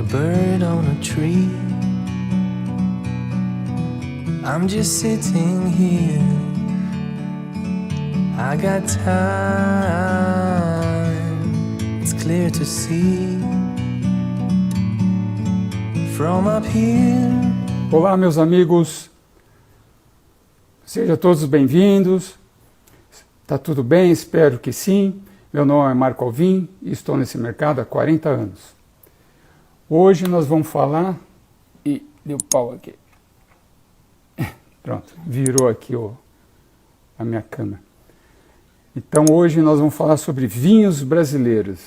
bird on a tree. I'm just sitting here. I got time. It's clear to see from up here. Olá, meus amigos. Sejam todos bem-vindos. Tá tudo bem? Espero que sim. Meu nome é Marco Alvim e estou nesse mercado há 40 anos. Hoje nós vamos falar... Ih, deu pau aqui. Pronto, virou aqui a minha câmera. Então hoje nós vamos falar sobre vinhos brasileiros.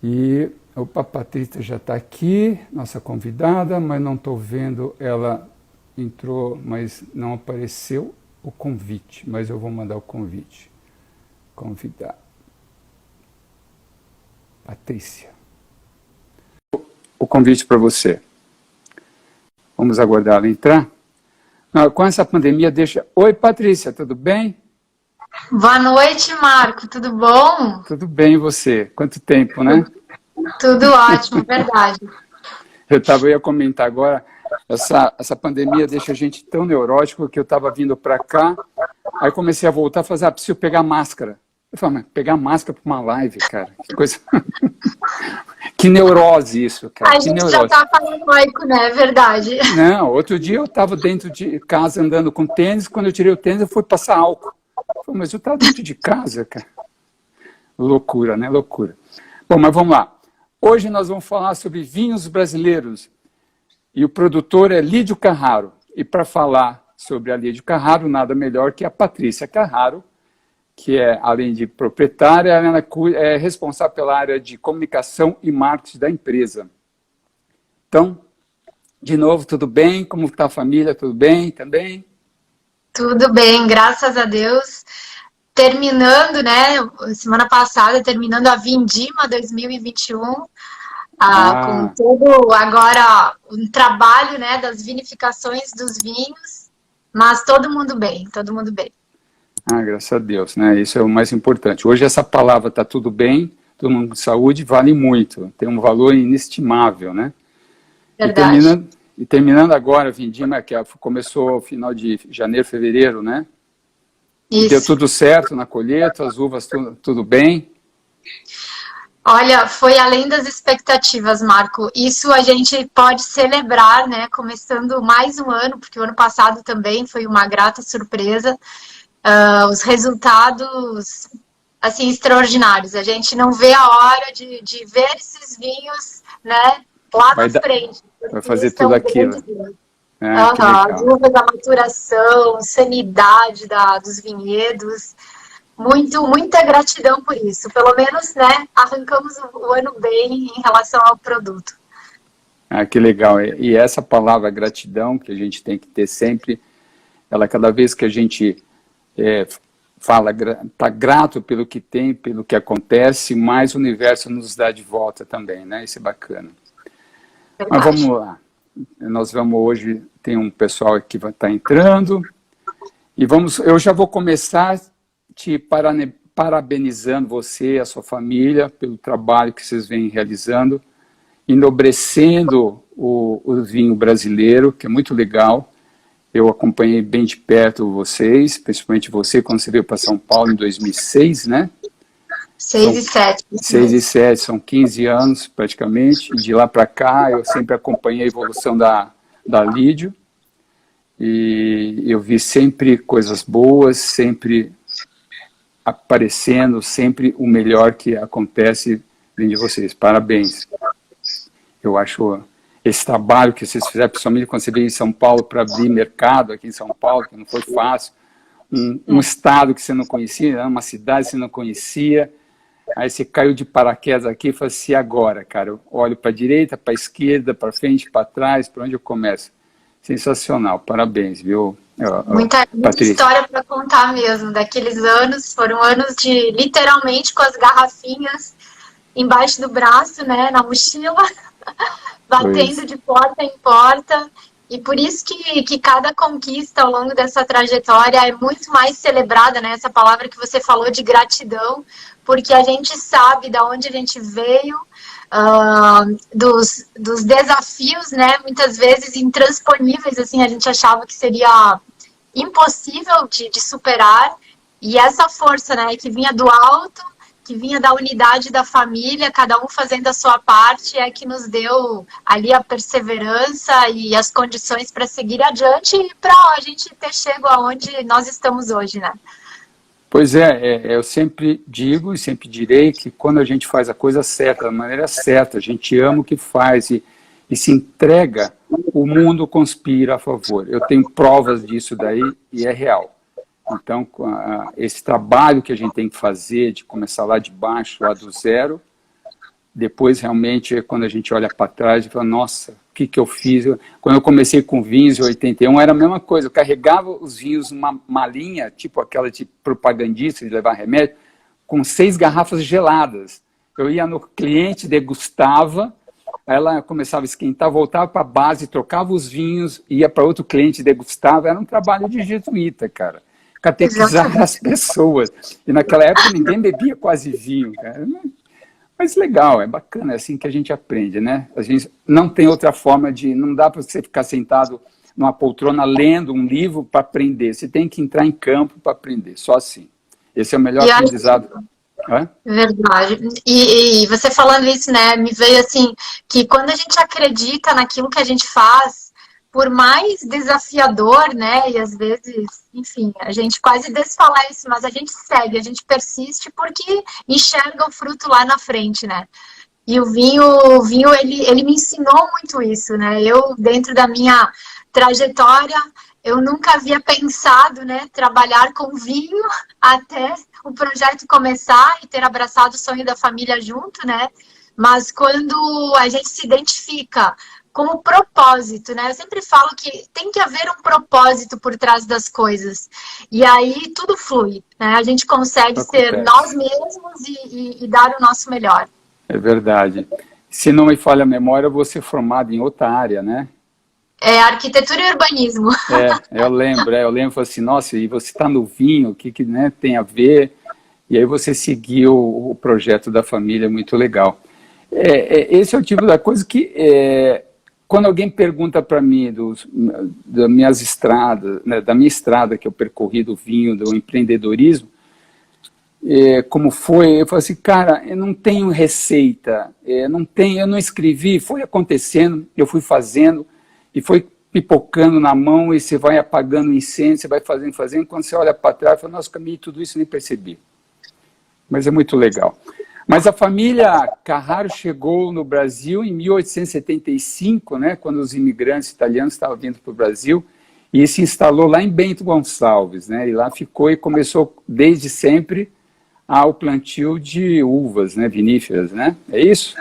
E opa, a Patrícia já está aqui, nossa convidada, mas não estou vendo, ela entrou, mas não apareceu o convite, mas eu vou mandar o convite. Convidar. Patrícia. O convite para você. Vamos aguardar ela entrar? Não, com essa pandemia deixa... Oi, Patrícia, tudo bem? Boa noite, Marco, tudo bom? Tudo bem, e você? Quanto tempo, né? Tudo ótimo, verdade. Eu ia comentar agora, essa pandemia deixa a gente tão neurótico que eu estava vindo para cá, aí comecei a voltar a fazer, preciso pegar máscara. Eu falei, mas pegar máscara para uma live, cara, que coisa... Que neurose isso, cara. A gente já tá paranoico, né? É verdade. Não, outro dia eu estava dentro de casa andando com tênis, quando eu tirei o tênis eu fui passar álcool. Eu falei, mas eu estava dentro de casa, cara. Loucura, né? Loucura. Bom, mas vamos lá. Hoje nós vamos falar sobre vinhos brasileiros. E o produtor é Lídio Carraro. E para falar sobre a Lídio Carraro, nada melhor que a Patrícia Carraro, que é, além de proprietária, ela é responsável pela área de comunicação e marketing da empresa. Então, de novo, tudo bem? Como está a família? Tudo bem também? Tudo bem, graças a Deus. Terminando, né, semana passada, terminando a Vindima 2021, com todo agora um trabalho, né, das vinificações dos vinhos, mas todo mundo bem, todo mundo bem. Graças a Deus, né? Isso é o mais importante. Hoje essa palavra está tudo bem, todo mundo com saúde, vale muito, tem um valor inestimável, né? Verdade. E terminando agora a Vindima, que começou no final de janeiro, fevereiro, né? Isso. Deu tudo certo na colheita, as uvas tudo bem? Olha, foi além das expectativas, Marco. Isso a gente pode celebrar, né? Começando mais um ano, porque o ano passado também foi uma grata surpresa. Os resultados, assim, extraordinários. A gente não vê a hora de ver esses vinhos, né, lá na frente. Vai fazer tudo aquilo. As uvas, a maturação, sanidade dos vinhedos. Muita gratidão por isso. Pelo menos, né, arrancamos o ano bem em relação ao produto. Que legal. E essa palavra gratidão, que a gente tem que ter sempre, ela cada vez que a gente... está grato pelo que tem, pelo que acontece, mais o universo nos dá de volta também, né? Isso é bacana. Verdade. Mas vamos lá. Nós vamos hoje, tem um pessoal aqui que vai estar entrando, e eu já vou começar te parabenizando você e a sua família pelo trabalho que vocês vêm realizando, enobrecendo o vinho brasileiro, que é muito legal. Eu acompanhei bem de perto vocês, principalmente você, quando você veio para São Paulo em 2006, né? 6 e 7. 6 e 7, são 15 anos praticamente. E de lá para cá, eu sempre acompanhei a evolução da Lídio. E eu vi sempre coisas boas, sempre aparecendo, sempre o melhor que acontece dentro de vocês. Parabéns. Eu acho... Esse trabalho que vocês fizeram, principalmente quando você veio em São Paulo para abrir mercado aqui em São Paulo, que não foi fácil, um estado que você não conhecia, uma cidade que você não conhecia, aí você caiu de paraquedas aqui e falou assim, agora, cara, eu olho para a direita, para a esquerda, para frente, para trás, para onde eu começo? Sensacional, parabéns, viu? Muita história para contar mesmo, daqueles anos, foram anos de, literalmente, com as garrafinhas embaixo do braço, né, na mochila, batendo de porta em porta, e por isso que cada conquista ao longo dessa trajetória é muito mais celebrada, né, essa palavra que você falou de gratidão, porque a gente sabe de onde a gente veio, dos desafios, né, muitas vezes intransponíveis, assim, a gente achava que seria impossível de superar, e essa força, né, que vinha do alto, que vinha da unidade da família, cada um fazendo a sua parte, é que nos deu ali a perseverança e as condições para seguir adiante e para a gente ter chego aonde nós estamos hoje, né? Pois eu sempre digo e sempre direi que quando a gente faz a coisa certa, da maneira certa, a gente ama o que faz e se entrega, o mundo conspira a favor. Eu tenho provas disso daí e é real. Então, esse trabalho que a gente tem que fazer, de começar lá de baixo, lá do zero, depois realmente, quando a gente olha para trás e fala, nossa, o que eu fiz? Quando eu comecei com vinhos em 81, era a mesma coisa, eu carregava os vinhos numa malinha, tipo aquela de propagandista de levar remédio, com 6 garrafas geladas. Eu ia no cliente, degustava, ela começava a esquentar, voltava para a base, trocava os vinhos, ia para outro cliente, degustava, era um trabalho de jesuíta, cara. Catequizar as pessoas. E naquela época ninguém bebia quase vinho, cara. Mas legal, é bacana, é assim que a gente aprende, né? A gente não tem outra forma não dá para você ficar sentado numa poltrona lendo um livro para aprender. Você tem que entrar em campo para aprender, só assim. Esse é o melhor aprendizado. Verdade. E você falando isso, né, me veio assim, que quando a gente acredita naquilo que a gente faz, por mais desafiador, né, e às vezes, enfim, a gente quase desfalece, mas a gente segue, a gente persiste porque enxerga o fruto lá na frente, né. E o vinho ele me ensinou muito isso, né, eu, dentro da minha trajetória, eu nunca havia pensado, né, trabalhar com vinho até o projeto começar e ter abraçado o sonho da família junto, né, mas quando a gente se identifica como propósito, né? Eu sempre falo que tem que haver um propósito por trás das coisas. E aí tudo flui, né? A gente consegue ser nós mesmos e dar o nosso melhor. É verdade. Se não me falha a memória, eu vou ser formado em outra área, né? É arquitetura e urbanismo. Eu lembro assim, nossa, e você está no vinho, o que né, tem a ver? E aí você seguiu o projeto da família, muito legal. Esse é o tipo da coisa que... Quando alguém pergunta para mim das minhas estradas, né, da minha estrada que eu percorri do vinho, do empreendedorismo, como foi, eu falo assim, cara, eu não tenho receita, eu não escrevi, foi acontecendo, eu fui fazendo, e foi pipocando na mão, e você vai apagando o incêndio, você vai fazendo, quando você olha para trás, fala, nossa, caminhei tudo isso e nem percebi. Mas é muito legal. Mas a família Carraro chegou no Brasil em 1875, né, quando os imigrantes italianos estavam vindo para o Brasil, e se instalou lá em Bento Gonçalves, né, e lá ficou e começou desde sempre ao plantio de uvas, né, viníferas, né? É isso?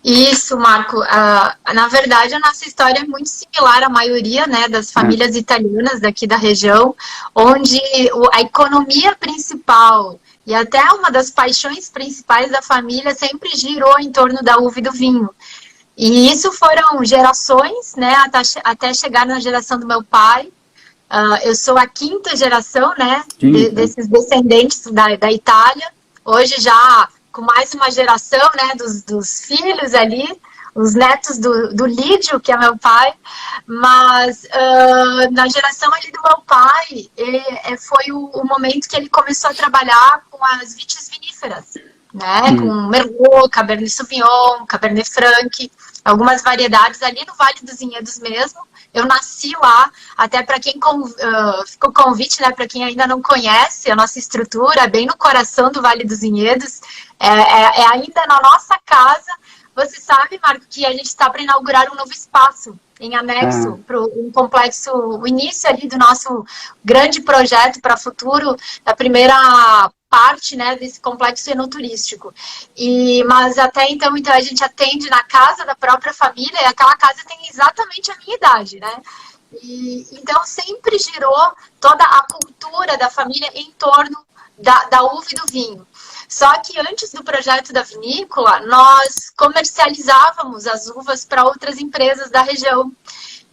Isso, Marco. Na verdade, a nossa história é muito similar à maioria, né, das famílias italianas daqui da região, onde a economia principal e até uma das paixões principais da família sempre girou em torno da uva e do vinho. E isso foram gerações, né, até chegar na geração do meu pai. Eu sou a 5ª geração, né, desses descendentes da Itália. Hoje já com mais uma geração, né, dos filhos ali, os netos do Lídio, que é meu pai, mas na geração ali do meu pai, foi o momento que ele começou a trabalhar com as vites viníferas, né, com Merlot, Cabernet Sauvignon, Cabernet Franc, algumas variedades ali no Vale dos Vinhedos mesmo. Eu nasci lá, até para quem ficou convite, né, para quem ainda não conhece a nossa estrutura, é bem no coração do Vale dos Vinhedos, é ainda na nossa casa. Você sabe, Marco, que a gente está para inaugurar um novo espaço em anexo para um complexo, o início ali do nosso grande projeto para futuro, a primeira parte, né, desse complexo enoturístico. Mas até então a gente atende na casa da própria família, e aquela casa tem exatamente a minha idade, né? Então sempre girou toda a cultura da família em torno da uva e do vinho. Só que antes do projeto da vinícola, nós comercializávamos as uvas para outras empresas da região.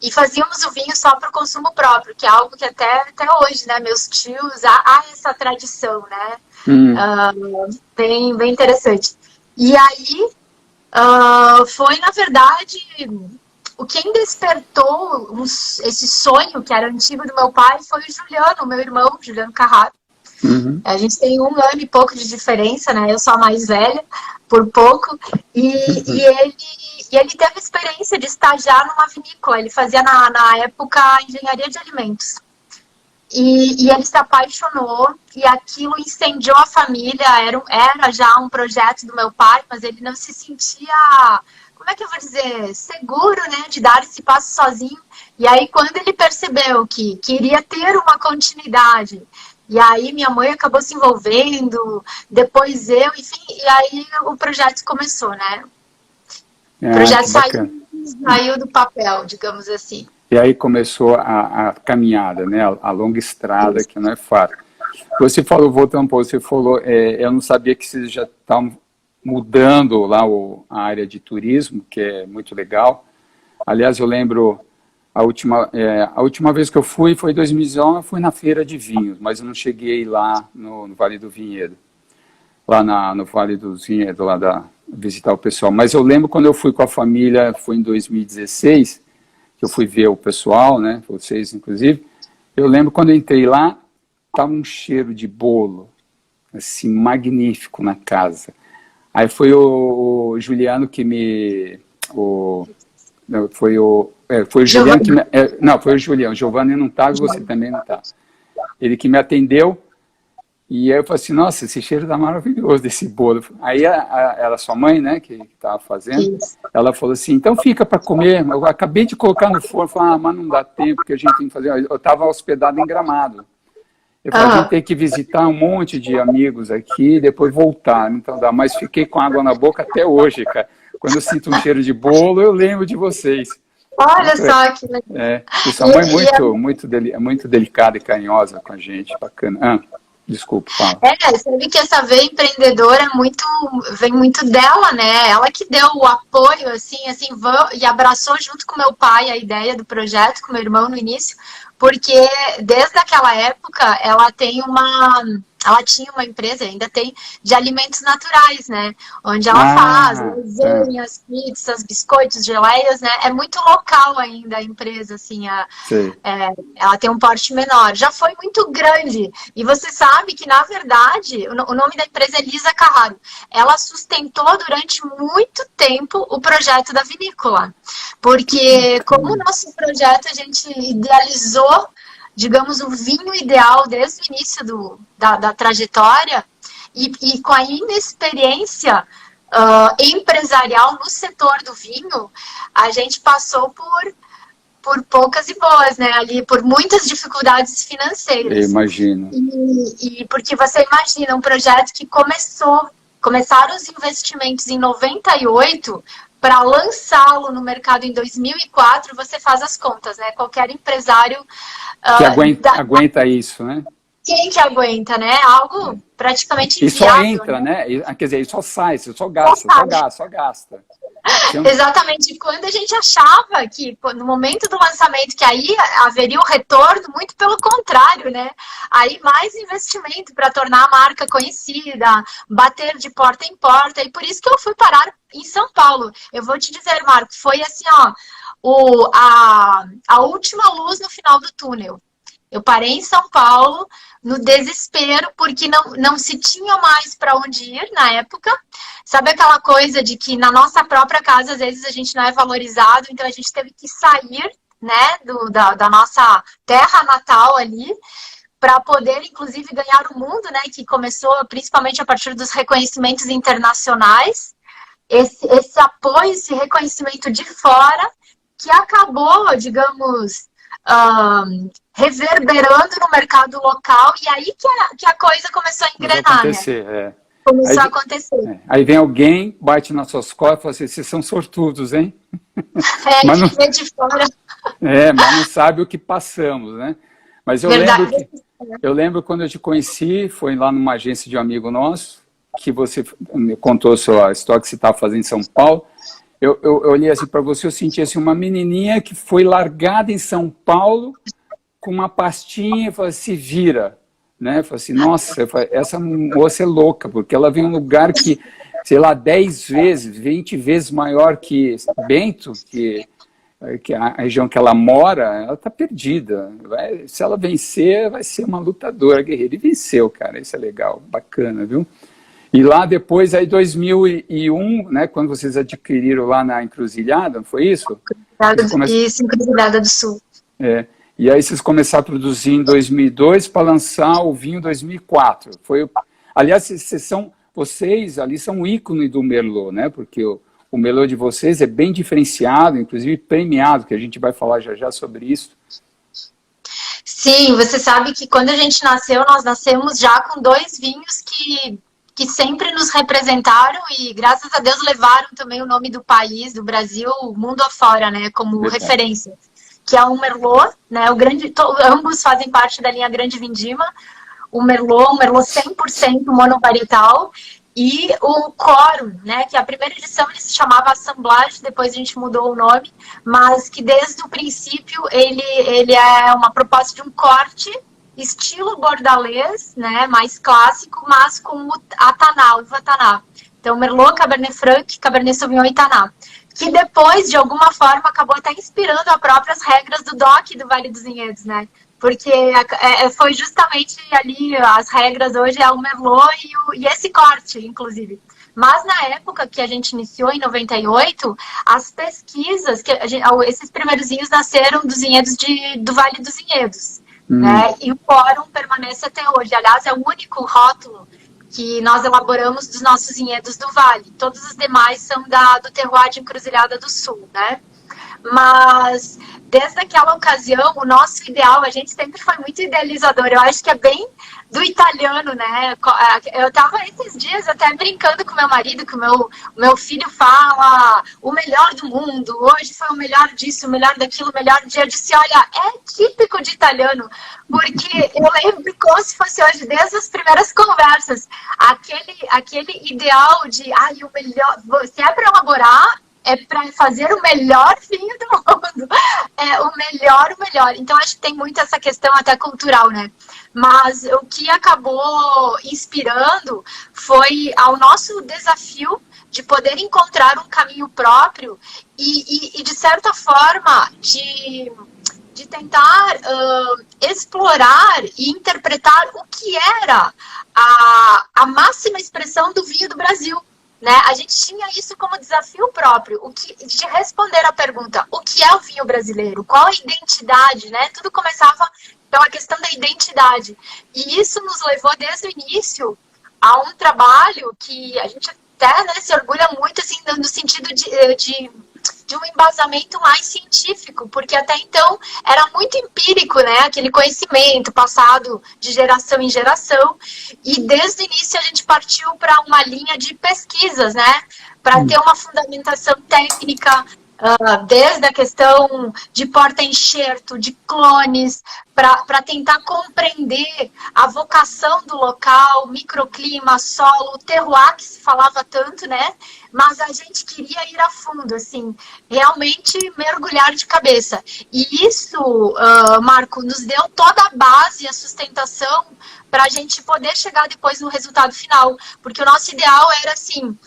E fazíamos o vinho só para o consumo próprio, que é algo que até hoje, né, meus tios, há essa tradição, né? Bem interessante. E aí, Foi, na verdade, quem despertou esse sonho, que era antigo do meu pai, foi o Juliano, meu irmão, Juliano Carraro. Uhum. A gente tem 1 ano e pouco de diferença, né? Eu sou a mais velha, por pouco. E ele teve a experiência de estagiar numa vinícola. Ele fazia, na época, engenharia de alimentos. E ele se apaixonou, e aquilo incendiou a família. Era já um projeto do meu pai, mas ele não se sentia, como é que eu vou dizer, seguro, né, de dar esse passo sozinho. E aí, quando ele percebeu que queria ter uma continuidade, e aí minha mãe acabou se envolvendo, depois eu, enfim, e aí o projeto começou, né? O projeto saiu do papel, digamos assim. E aí começou a caminhada, né? A longa estrada, que não é fácil. Você falou, voltando um pouco, você falou, eu não sabia que vocês já estavam mudando lá a área de turismo, que é muito legal. Aliás, eu lembro, a última vez que eu fui foi em 2019, eu fui na feira de vinhos, mas eu não cheguei lá no Vale do Vinhedo, lá no Vale dos Vinhedos, visitar o pessoal. Mas eu lembro quando eu fui com a família, foi em 2016, que eu fui ver o pessoal, né, vocês inclusive, eu lembro quando eu entrei lá, estava um cheiro de bolo, assim, magnífico na casa. Aí foi o Juliano que foi o Juliano que não, foi o Juliano, o Giovanni não estava e você também não estava. Ele que me atendeu, e aí eu falei assim, nossa, esse cheiro tá maravilhoso desse bolo. Aí era sua mãe, né, que estava fazendo, ela falou assim, então fica para comer, eu acabei de colocar no forno, falei, mas não dá tempo, porque a gente tem que fazer, eu estava hospedado em Gramado. Eu falei, a gente tem que visitar um monte de amigos aqui e depois voltar, então dá, mas fiquei com água na boca até hoje, cara. Quando eu sinto um cheiro de bolo, eu lembro de vocês. Olha só que legal. E sua mãe é muito delicada e carinhosa com a gente, bacana. Desculpa, fala. Sabe que essa veia empreendedora vem muito dela, né? Ela que deu o apoio, assim, e abraçou junto com meu pai a ideia do projeto, com meu irmão no início, porque desde aquela época ela tinha uma empresa, ainda tem, de alimentos naturais, né? Onde ela faz lasanhas, pizzas, biscoitos, geleias, né? É muito local ainda a empresa, assim, ela tem um porte menor. Já foi muito grande. E você sabe que, na verdade, o nome da empresa é Lisa Carraro. Ela sustentou durante muito tempo o projeto da vinícola. Porque, como o nosso projeto, a gente idealizou, digamos, o vinho ideal desde o início da trajetória, e com a inexperiência empresarial no setor do vinho, a gente passou por poucas e boas, né? Ali, por muitas dificuldades financeiras. Eu imagino. E porque você imagina um projeto que começaram os investimentos em 98, para lançá-lo no mercado em 2004, você faz as contas, né? Qualquer empresário... que aguenta isso, né? Quem que aguenta, né? Algo praticamente inviável. E só entra, né? Quer dizer, só sai, só gasta. Exatamente. Quando a gente achava que, no momento do lançamento, que aí haveria o retorno, muito pelo contrário, né? Aí mais investimento para tornar a marca conhecida, bater de porta em porta, e por isso que eu fui parar em São Paulo. Eu vou te dizer, Marco, foi assim, a última luz no final do túnel. Eu parei em São Paulo, no desespero, porque não se tinha mais para onde ir na época. Sabe aquela coisa de que na nossa própria casa, às vezes, a gente não é valorizado, então a gente teve que sair, né, da nossa terra natal ali, para poder, inclusive, ganhar o mundo, né, que começou principalmente a partir dos reconhecimentos internacionais. Esse apoio, esse reconhecimento de fora, que acabou, digamos... reverberando no mercado local, e aí que a coisa começou a engrenar, né? Começou a acontecer. Aí vem alguém, bate nas suas costas e fala assim, vocês são sortudos, hein? Mas não, de fora. Mas não sabe o que passamos, né? Mas eu lembro quando eu te conheci, foi lá numa agência de um amigo nosso, que você me contou a sua história que você estava fazendo em São Paulo. Eu olhei assim para você, eu senti assim, uma menininha que foi largada em São Paulo com uma pastinha e falou, se vira, né? Falei assim, nossa, essa moça é louca, porque ela vem em um lugar que, sei lá, 10 vezes, 20 vezes maior que Bento, que a região que ela mora, ela está perdida. Se ela vencer, vai ser uma lutadora, guerreira. E venceu, cara, isso é legal, bacana, viu? E lá depois, aí 2001, né, quando vocês adquiriram lá na Encruzilhada, não foi isso? Isso, Encruzilhada do Sul. É. E aí vocês começaram a produzir em 2002 para lançar o vinho em 2004. Aliás, vocês ali são um ícone do Merlot, né? Porque o Merlot de vocês é bem diferenciado, inclusive premiado, que a gente vai falar já já sobre isso. Sim, você sabe que quando a gente nasceu, nós nascemos já com 2 vinhos que sempre nos representaram e, graças a Deus, levaram também o nome do país, do Brasil, mundo afora, né, como referência. Que é o Merlot, né, ambos fazem parte da linha Grande Vindima, um Merlot 100% monovarietal, e o Quorum, né, que a primeira edição ele se chamava Assemblage, depois a gente mudou o nome, mas que desde o princípio ele é uma proposta de um corte estilo bordalês, né, mais clássico, mas com a Taná, uva Taná. Então, Merlot, Cabernet Franc, Cabernet Sauvignon e Taná. Que depois, de alguma forma, acabou até inspirando as próprias regras do DOC do Vale dos Vinhedos, né? Porque foi justamente ali, as regras hoje é o Merlot e esse corte, inclusive. Mas na época que a gente iniciou, em 98, as pesquisas, esses primeiros vinhos nasceram dos vinhedos do Vale dos Vinhedos. Né? E o Quorum permanece até hoje. Aliás, é o único rótulo que nós elaboramos dos nossos vinhedos do Vale. Todos os demais são do terroir de Encruzilhada do Sul, né? Mas, desde aquela ocasião, o nosso ideal, a gente sempre foi muito idealizador. Eu acho que é bem do italiano, né? Eu tava esses dias até brincando com meu marido, que o meu filho fala o melhor do mundo, hoje foi o melhor disso, o melhor daquilo, o melhor dia. Eu disse, olha, é típico de italiano, porque eu lembro como se fosse hoje, desde as primeiras conversas, aquele ideal de, o melhor, se é para elaborar, é para fazer o melhor vinho do mundo. É o melhor. Então, acho que tem muito essa questão até cultural, né? Mas o que acabou inspirando foi ao nosso desafio de poder encontrar um caminho próprio e de certa forma, de tentar explorar e interpretar o que era a máxima expressão do vinho do Brasil. Né? A gente tinha isso como desafio próprio, de responder a pergunta, o que é o vinho brasileiro? Qual a identidade? Né? Tudo começava pela questão da identidade. E isso nos levou desde o início a um trabalho que a gente até, né, se orgulha muito assim, no sentido de um embasamento mais científico, porque até então era muito empírico, né, aquele conhecimento passado de geração em geração, e desde o início a gente partiu para uma linha de pesquisas, né, para ter uma fundamentação técnica, desde a questão de porta-enxerto, de clones, para tentar compreender a vocação do local, microclima, solo, terroir, que se falava tanto, né? Mas a gente queria ir a fundo, assim, realmente mergulhar de cabeça. E isso, Marco, nos deu toda a base, a sustentação, para a gente poder chegar depois no resultado final. Porque o nosso ideal era, assim,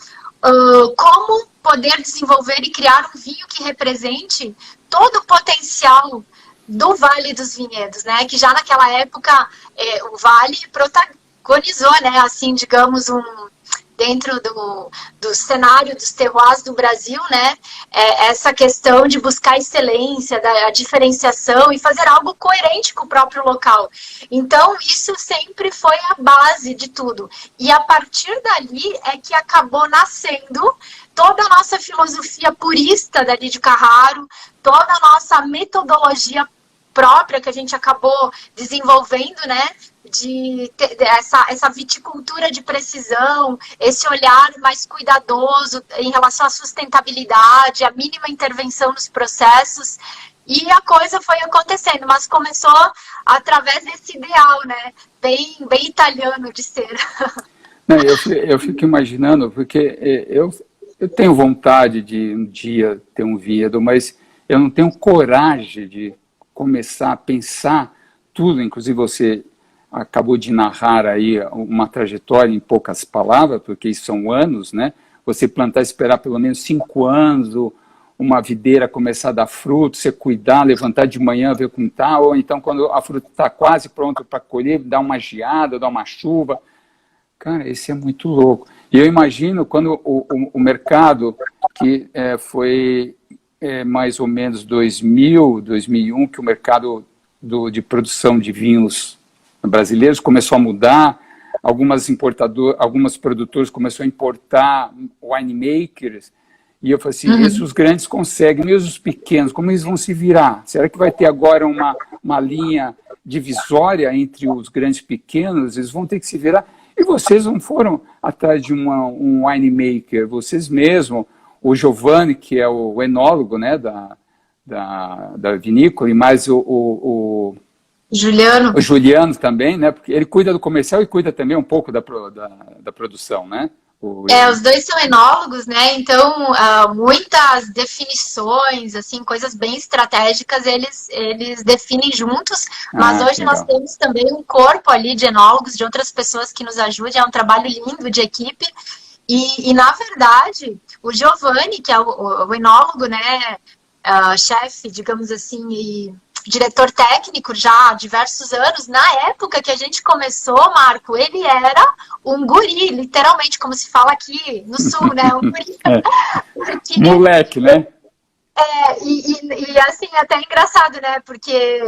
como poder desenvolver e criar um vinho que represente todo o potencial do Vale dos Vinhedos, né? Que já naquela época o Vale protagonizou, né? Assim, digamos, dentro do cenário dos terroirs do Brasil, né? Essa questão de buscar excelência, a diferenciação e fazer algo coerente com o próprio local. Então, isso sempre foi a base de tudo. E a partir dali é que acabou nascendo toda a nossa filosofia purista da Lídio Carraro, toda a nossa metodologia própria que a gente acabou desenvolvendo, né? Essa viticultura de precisão, esse olhar mais cuidadoso em relação à sustentabilidade, a mínima intervenção nos processos, e a coisa foi acontecendo, mas começou através desse ideal, né? Bem italiano de ser. Não, eu fico imaginando, porque eu tenho vontade de um dia ter um vinhedo, mas eu não tenho coragem de começar a pensar tudo, inclusive você acabou de narrar aí uma trajetória em poucas palavras, porque isso são anos, né? Você plantar, esperar pelo menos 5 anos, uma videira começar a dar fruto, você cuidar, levantar de manhã, ver como está, ou então quando a fruta está quase pronta para colher, dar uma geada, dar uma chuva. Cara, isso é muito louco. E eu imagino quando o mercado, que foi mais ou menos 2000, 2001, que o mercado de produção de vinhos brasileiros começou a mudar, algumas produtores começaram a importar winemakers, e eu falei assim, esses os grandes conseguem, mesmo os pequenos, como eles vão se virar? Será que vai ter agora uma linha divisória entre os grandes e pequenos? Eles vão ter que se virar. E vocês não foram atrás de um winemaker, vocês mesmos, o Giovanni, que é o enólogo, né, da vinícola, e mais o Juliano. O Juliano também, né? Porque ele cuida do comercial e cuida também um pouco da produção, né? Os dois são enólogos, né? Então, muitas definições, assim, coisas bem estratégicas, eles definem juntos, mas hoje nós temos também um corpo ali de enólogos, de outras pessoas que nos ajudam, é um trabalho lindo de equipe. E na verdade, o Giovanni, que é o enólogo, né? Chefe, digamos assim, e diretor técnico já há diversos anos, na época que a gente começou, Marco, ele era um guri, literalmente, como se fala aqui no sul, né? Um guri. Moleque, né? E assim, até engraçado, né? Porque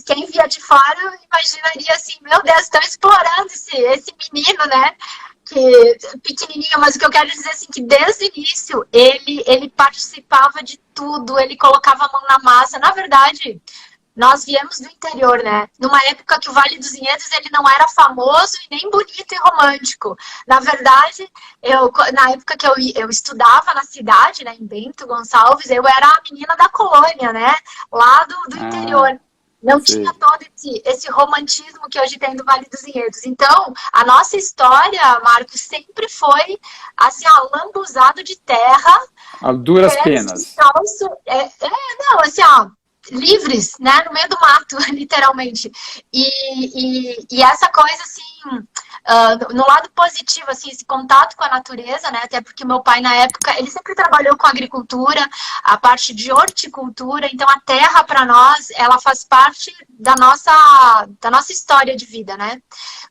quem via de fora imaginaria assim, meu Deus, estão explorando esse menino, né? Que pequenininho, mas o que eu quero dizer assim, que desde o início ele participava de tudo, ele colocava a mão na massa. Na verdade, nós viemos do interior, né? Numa época que o Vale dos Vinhedos ele não era famoso e nem bonito e romântico. Na verdade, na época que eu estudava na cidade, né, em Bento Gonçalves, eu era a menina da colônia, né? Lá do interior. Não tinha todo esse romantismo que hoje tem do Vale dos Vinhedos. Então, a nossa história, Marcos, sempre foi assim, lambuzado de terra. A duras penas. Não, assim, livres, né, no meio do mato, literalmente. E essa coisa, assim, no lado positivo, assim, esse contato com a natureza, né, até porque meu pai, na época, ele sempre trabalhou com agricultura, a parte de horticultura, então a terra, para nós, ela faz parte da nossa história de vida, né,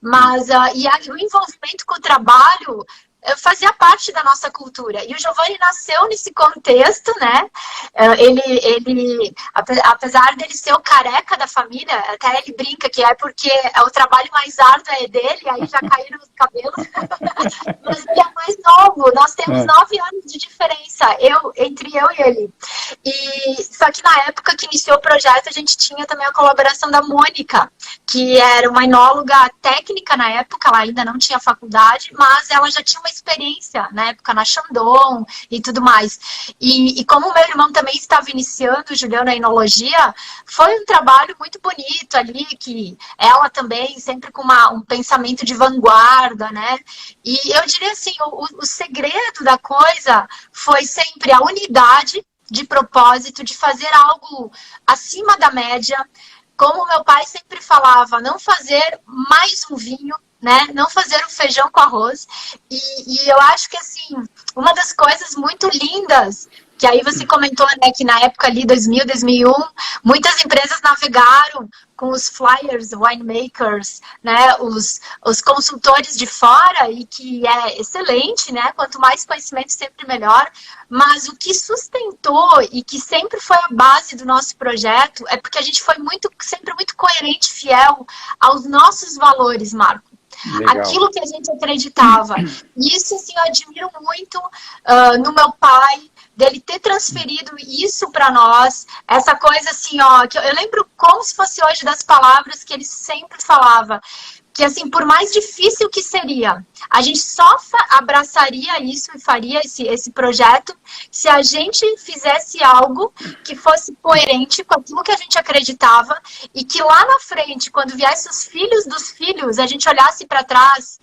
mas, o envolvimento com o trabalho fazia parte da nossa cultura. E o Giovanni nasceu nesse contexto, né? Ele, apesar dele ser o careca da família, até ele brinca que é porque o trabalho mais árduo é dele, aí já caíram os cabelos. Mas ele é mais novo, nós temos 9 anos de diferença, entre eu e ele. Só que na época que iniciou o projeto, a gente tinha também a colaboração da Mônica, que era uma enóloga técnica na época, ela ainda não tinha faculdade, mas ela já tinha uma experiência na época na Chandon e tudo mais. E como o meu irmão também estava iniciando, Juliano, a enologia, foi um trabalho muito bonito ali, que ela também sempre com um pensamento de vanguarda, né? E eu diria assim, o segredo da coisa foi sempre a unidade de propósito, de fazer algo acima da média. Como meu pai sempre falava, não fazer mais um vinho, né? Não fazer um feijão com arroz. E eu acho que, assim, uma das coisas muito lindas, que aí você comentou, né, que na época ali, 2000, 2001, muitas empresas navegaram com os flyers, winemakers, né, os consultores de fora, e que é excelente, né, quanto mais conhecimento, sempre melhor, mas o que sustentou e que sempre foi a base do nosso projeto é porque a gente foi sempre muito coerente, fiel aos nossos valores, Marco. Legal. Aquilo que a gente acreditava. E isso, assim, eu admiro muito no meu pai, dele ter transferido isso para nós, essa coisa assim, que eu lembro como se fosse hoje das palavras que ele sempre falava, que assim, por mais difícil que seria, a gente só abraçaria isso e faria esse projeto se a gente fizesse algo que fosse coerente com aquilo que a gente acreditava e que lá na frente, quando viesse os filhos dos filhos, a gente olhasse para trás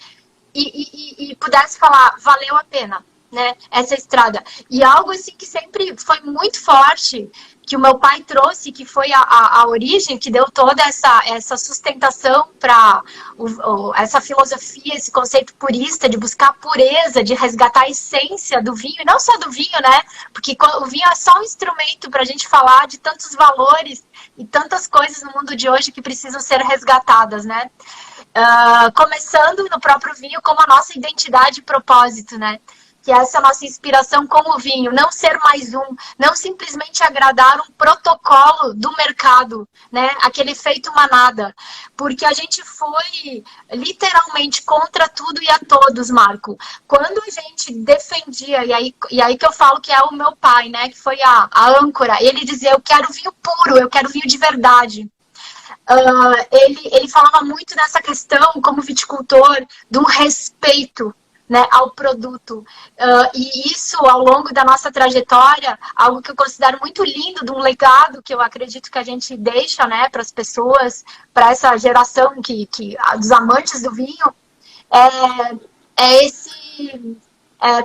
e pudesse falar, valeu a pena. né, essa estrada. E algo assim que sempre foi muito forte, que o meu pai trouxe, que foi a origem, que deu toda essa sustentação para essa filosofia, esse conceito purista de buscar a pureza, de resgatar a essência do vinho, e não só do vinho, né? Porque o vinho é só um instrumento para a gente falar de tantos valores e tantas coisas no mundo de hoje que precisam ser resgatadas, né? Começando no próprio vinho como a nossa identidade e propósito, né? Que é essa nossa inspiração com o vinho, não ser mais um, não simplesmente agradar um protocolo do mercado, né? Aquele efeito manada, porque a gente foi literalmente contra tudo e a todos, Marco. Quando a gente defendia, e aí que eu falo que é o meu pai, né? Que foi a âncora, ele dizia, eu quero vinho puro, eu quero vinho de verdade. Ele falava muito nessa questão, como viticultor, de um respeito, né, ao produto. E isso, ao longo da nossa trajetória, algo que eu considero muito lindo, de um legado que eu acredito que a gente deixa, né, para as pessoas, para essa geração dos amantes do vinho,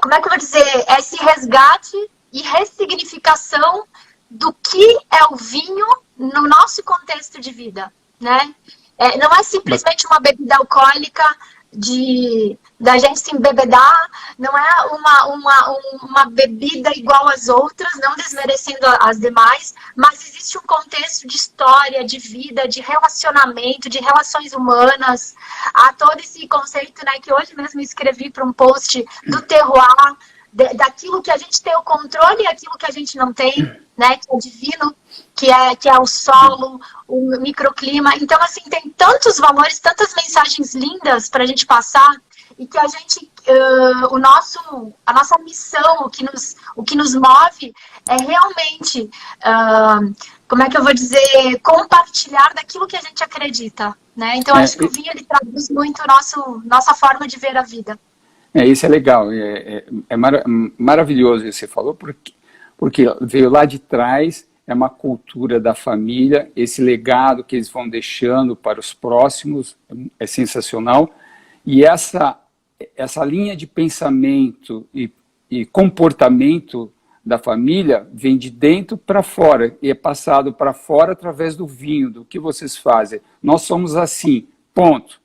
como é que eu vou dizer, esse resgate e ressignificação do que é o vinho no nosso contexto de vida, né? Não é simplesmente uma bebida alcoólica da gente se embebedar, não é uma bebida igual às outras, não desmerecendo as demais, mas existe um contexto de história, de vida, de relacionamento, de relações humanas, há todo esse conceito, né, que hoje mesmo escrevi para um post do terroir, daquilo que a gente tem o controle e aquilo que a gente não tem, né, que é divino, que é o solo, o microclima. Então, assim, tem tantos valores, tantas mensagens lindas para a gente passar, e que a gente, a nossa missão, o que nos move é realmente, como é que eu vou dizer, compartilhar daquilo que a gente acredita, né? Então, acho que o vinho, ele traduz muito nossa forma de ver a vida. Isso é legal, maravilhoso isso que você falou, porque veio lá de trás, é uma cultura da família, esse legado que eles vão deixando para os próximos é sensacional, e essa linha de pensamento e comportamento da família vem de dentro para fora, e é passado para fora através do vinho, do que vocês fazem. Nós somos assim, ponto.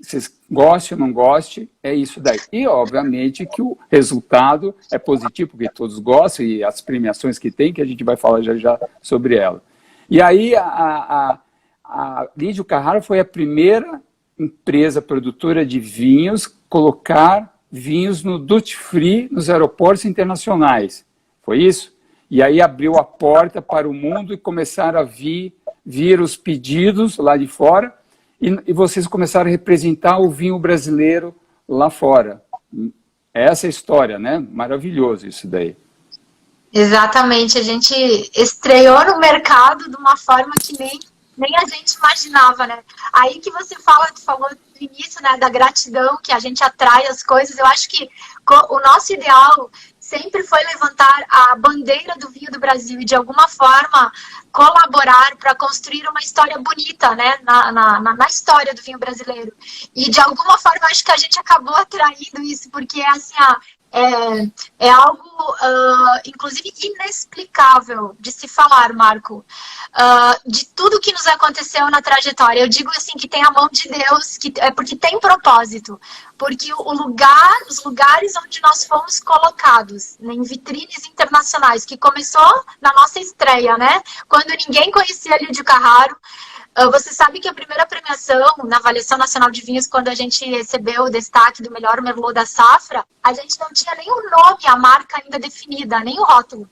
Vocês gostem ou não gostem, é isso daí. E, obviamente, que o resultado é positivo, porque todos gostam, e as premiações que tem, que a gente vai falar já sobre ela. E aí, a Lídio Carraro foi a primeira empresa produtora de vinhos colocar vinhos no duty free nos aeroportos internacionais. Foi isso? E aí abriu a porta para o mundo e começaram a vir os pedidos lá de fora, e vocês começaram a representar o vinho brasileiro lá fora. Essa é a história, né? Maravilhoso isso daí. Exatamente, a gente estreou no mercado de uma forma que nem a gente imaginava, né? Aí que você falou no início, né, da gratidão, que a gente atrai as coisas. Eu acho que o nosso ideal sempre foi levantar a bandeira do vinho do Brasil e, de alguma forma, colaborar para construir uma história bonita, né, na história do vinho brasileiro. E, de alguma forma, acho que a gente acabou atraindo isso, porque, assim, é algo, inclusive, inexplicável de se falar, Marco, de tudo que nos aconteceu na trajetória. Eu digo assim que tem a mão de Deus, porque tem propósito, porque os lugares onde nós fomos colocados, né, em vitrines internacionais, que começou na nossa estreia, né, quando ninguém conhecia Lídio Carraro. Você sabe que a primeira premiação na Avaliação Nacional de Vinhos, quando a gente recebeu o destaque do melhor Merlot da safra, a gente não tinha nem o nome, a marca ainda definida, nem o rótulo.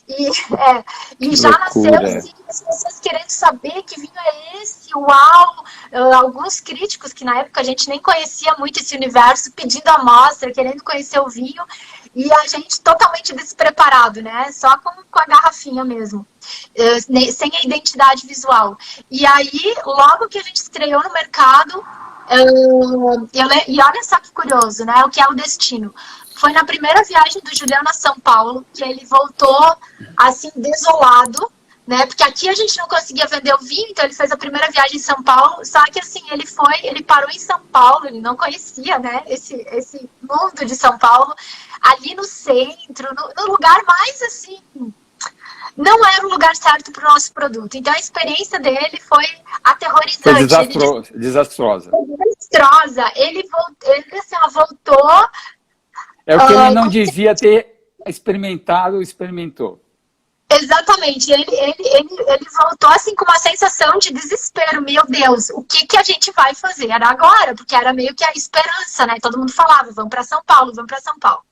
E já nasceu assim, as pessoas querendo saber que vinho é esse, uau! Alguns críticos, que na época a gente nem conhecia muito esse universo, pedindo amostra, querendo conhecer o vinho, e a gente totalmente despreparado, né? Só com a garrafinha mesmo, sem a identidade visual. E aí, logo que a gente estreou no mercado, e olha só que curioso, né? O que é o destino. Foi na primeira viagem do Juliano a São Paulo, que ele voltou, assim, desolado, né? Porque aqui a gente não conseguia vender o vinho, então ele fez a primeira viagem em São Paulo, só que, assim, ele parou em São Paulo, ele não conhecia, né, esse mundo de São Paulo. ali no centro, no lugar mais assim, não era o lugar certo para o nosso produto. Então a experiência dele foi aterrorizante. Foi desastrosa. Desastrosa. Ele assim, voltou. É o que ele não devia ter experimentado, experimentou. Exatamente, ele voltou assim com uma sensação de desespero, meu Deus, o que a gente vai fazer? Era agora, porque era meio que a esperança, né? Todo mundo falava, vamos para São Paulo, vamos para São Paulo.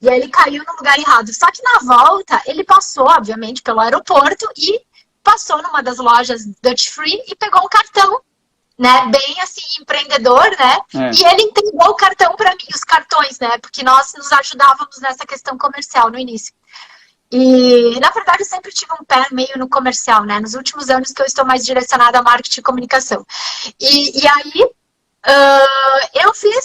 E aí ele caiu no lugar errado. Só que na volta, ele passou, obviamente, pelo aeroporto e passou numa das lojas Dutch Free e pegou um cartão, né? Bem assim, empreendedor, né? E ele entregou o cartão para mim, os cartões, né? Porque nós nos ajudávamos nessa questão comercial no início. E, na verdade, eu sempre tive um pé meio no comercial, né? Nos últimos anos que eu estou mais direcionada a marketing e comunicação. E aí,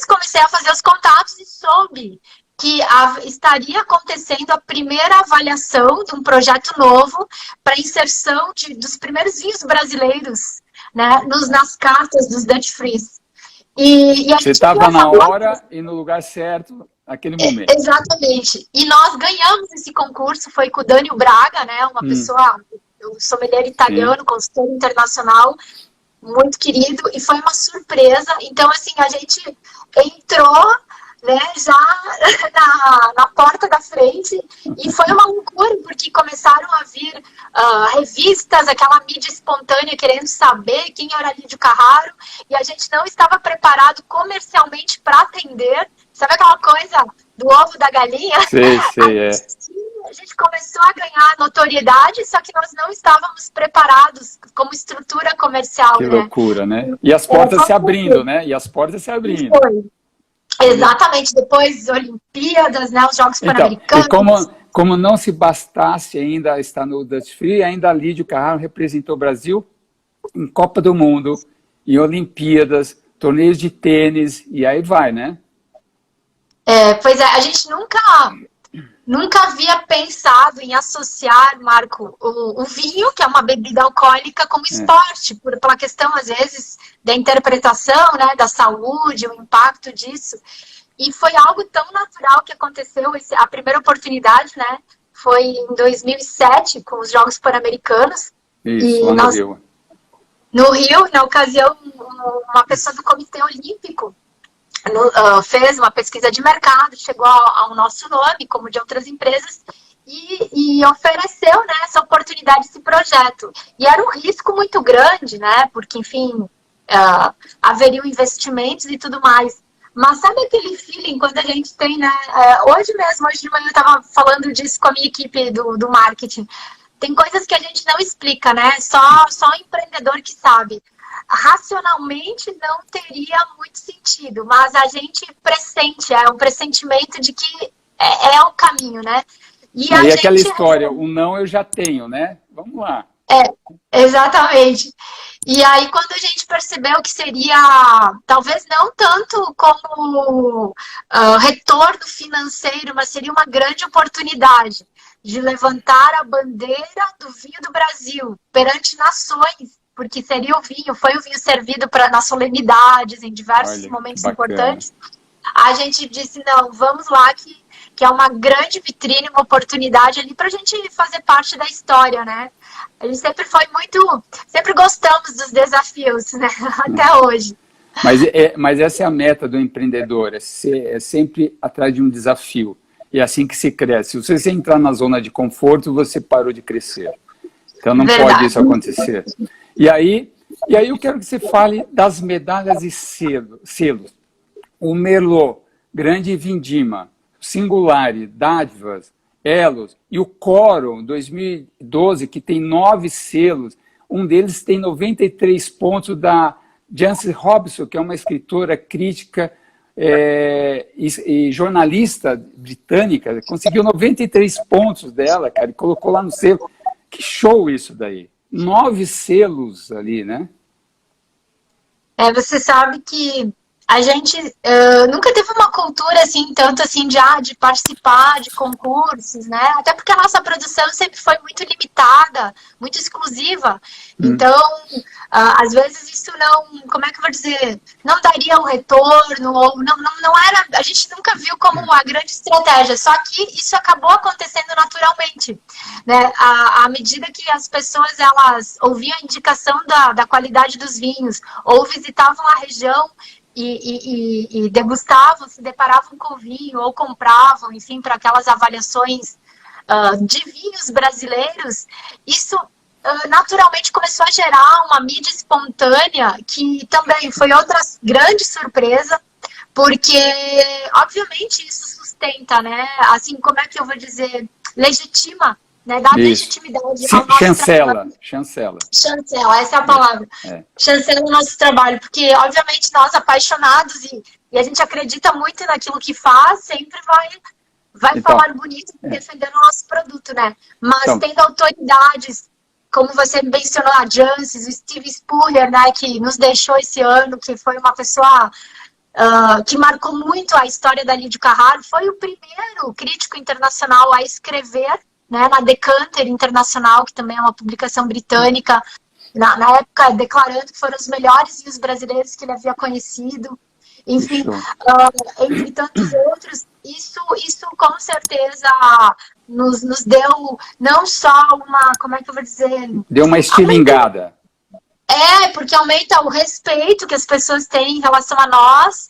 comecei a fazer os contatos e soube que estaria acontecendo a primeira avaliação de um projeto novo para inserção dos primeiros vinhos brasileiros, né? Nas cartas dos Dutch Frees. E você estava na hora e no lugar certo, naquele momento. Exatamente. E nós ganhamos esse concurso, foi com o Dânio Braga, né? Uma pessoa, um sommelier italiano, consultor internacional, muito querido, e foi uma surpresa. Então, assim, a gente entrou, né, já na porta da frente, e foi uma loucura, porque começaram a vir revistas, aquela mídia espontânea querendo saber quem era Lídio Carraro, e a gente não estava preparado comercialmente para atender. Sabe aquela coisa do ovo da galinha? Sei, A gente começou a ganhar notoriedade, só que nós não estávamos preparados como estrutura comercial, né? Que loucura, né? E as portas se abrindo, né? E as portas se abrindo. Foi. Exatamente, depois Olimpíadas, né? Os Jogos Pan-Americanos. E como não se bastasse ainda estar no Dutch Free, ainda Lídio Carraro representou o Brasil em Copa do Mundo, em Olimpíadas, torneios de tênis, e aí vai, né? Pois é, a gente nunca havia pensado em associar, Marco, o vinho, que é uma bebida alcoólica, como esporte, pela questão, às vezes, da interpretação, né, da saúde, o impacto disso. E foi algo tão natural que aconteceu, a primeira oportunidade, né, foi em 2007, com os Jogos Pan-Americanos. Isso, lá no Rio. No Rio, na ocasião, uma pessoa do Comitê Olímpico fez uma pesquisa de mercado, chegou ao nosso nome, como de outras empresas, e ofereceu, né, essa oportunidade, esse projeto. E era um risco muito grande, né, porque, enfim, haveriam investimentos e tudo mais. Mas sabe aquele feeling quando a gente tem, né, hoje de manhã eu estava falando disso com a minha equipe do marketing, tem coisas que a gente não explica, né, só o empreendedor que sabe. Racionalmente não teria muito sentido, mas a gente pressente, é um pressentimento de que é o caminho, né? E aquela história, o não eu já tenho, né? Vamos lá. Exatamente. E aí quando a gente percebeu que seria, talvez não tanto como retorno financeiro, mas seria uma grande oportunidade de levantar a bandeira do vinho do Brasil perante nações, porque foi o vinho servido nas solenidades, em diversos momentos importantes. A gente disse, não, vamos lá, que é uma grande vitrine, uma oportunidade ali para a gente fazer parte da história, né? A gente sempre gostamos dos desafios, né? Até hoje. Mas essa é a meta do empreendedor, é sempre atrás de um desafio. E é assim que se cresce. Se você entrar na zona de conforto, você parou de crescer. Então não pode isso acontecer. E aí eu quero que você fale das medalhas e selos. O Merlot, Grande Vindima, Singulari, Dádivas, Elos e o Coro 2012, que tem 9 selos. Um deles tem 93 pontos da Jancis Robson, que é uma escritora, crítica e jornalista britânica. Conseguiu 93 pontos dela, cara, e colocou lá no selo. Que show isso daí. 9 selos ali, né? Você sabe que a gente nunca teve uma cultura assim, tanto assim, de participar de concursos, né? Até porque a nossa produção sempre foi muito limitada, muito exclusiva. Então, às vezes isso não, como é que eu vou dizer, não daria um retorno, ou não era, a gente nunca viu como uma grande estratégia, só que isso acabou acontecendo naturalmente, né? À medida que as pessoas, elas ouviam a indicação da qualidade dos vinhos, ou visitavam a região, e degustavam, se deparavam com o vinho, ou compravam, enfim, para aquelas avaliações de vinhos brasileiros, isso naturalmente começou a gerar uma mídia espontânea, que também foi outra grande surpresa, porque, obviamente, isso sustenta, né? Assim, como é que eu vou dizer? Legitima, né? Dá legitimidade ao nosso trabalho. Chancela, essa é a palavra. Chancela o nosso trabalho, porque, obviamente, nós apaixonados e a gente acredita muito naquilo que faz, sempre vai falar bonito defendendo o nosso produto, né? Mas tendo autoridades, como você mencionou, a Jancis, o Steve Spurrier, né, que nos deixou esse ano, que foi uma pessoa que marcou muito a história da Lídio Carraro, foi o primeiro crítico internacional a escrever, né, na Decanter Internacional, que também é uma publicação britânica, na época declarando que foram os melhores vinhos brasileiros que ele havia conhecido. Enfim, entre tantos outros, isso com certeza nos deu não só uma, como é que eu vou dizer? Deu uma estilingada. Porque aumenta o respeito que as pessoas têm em relação a nós,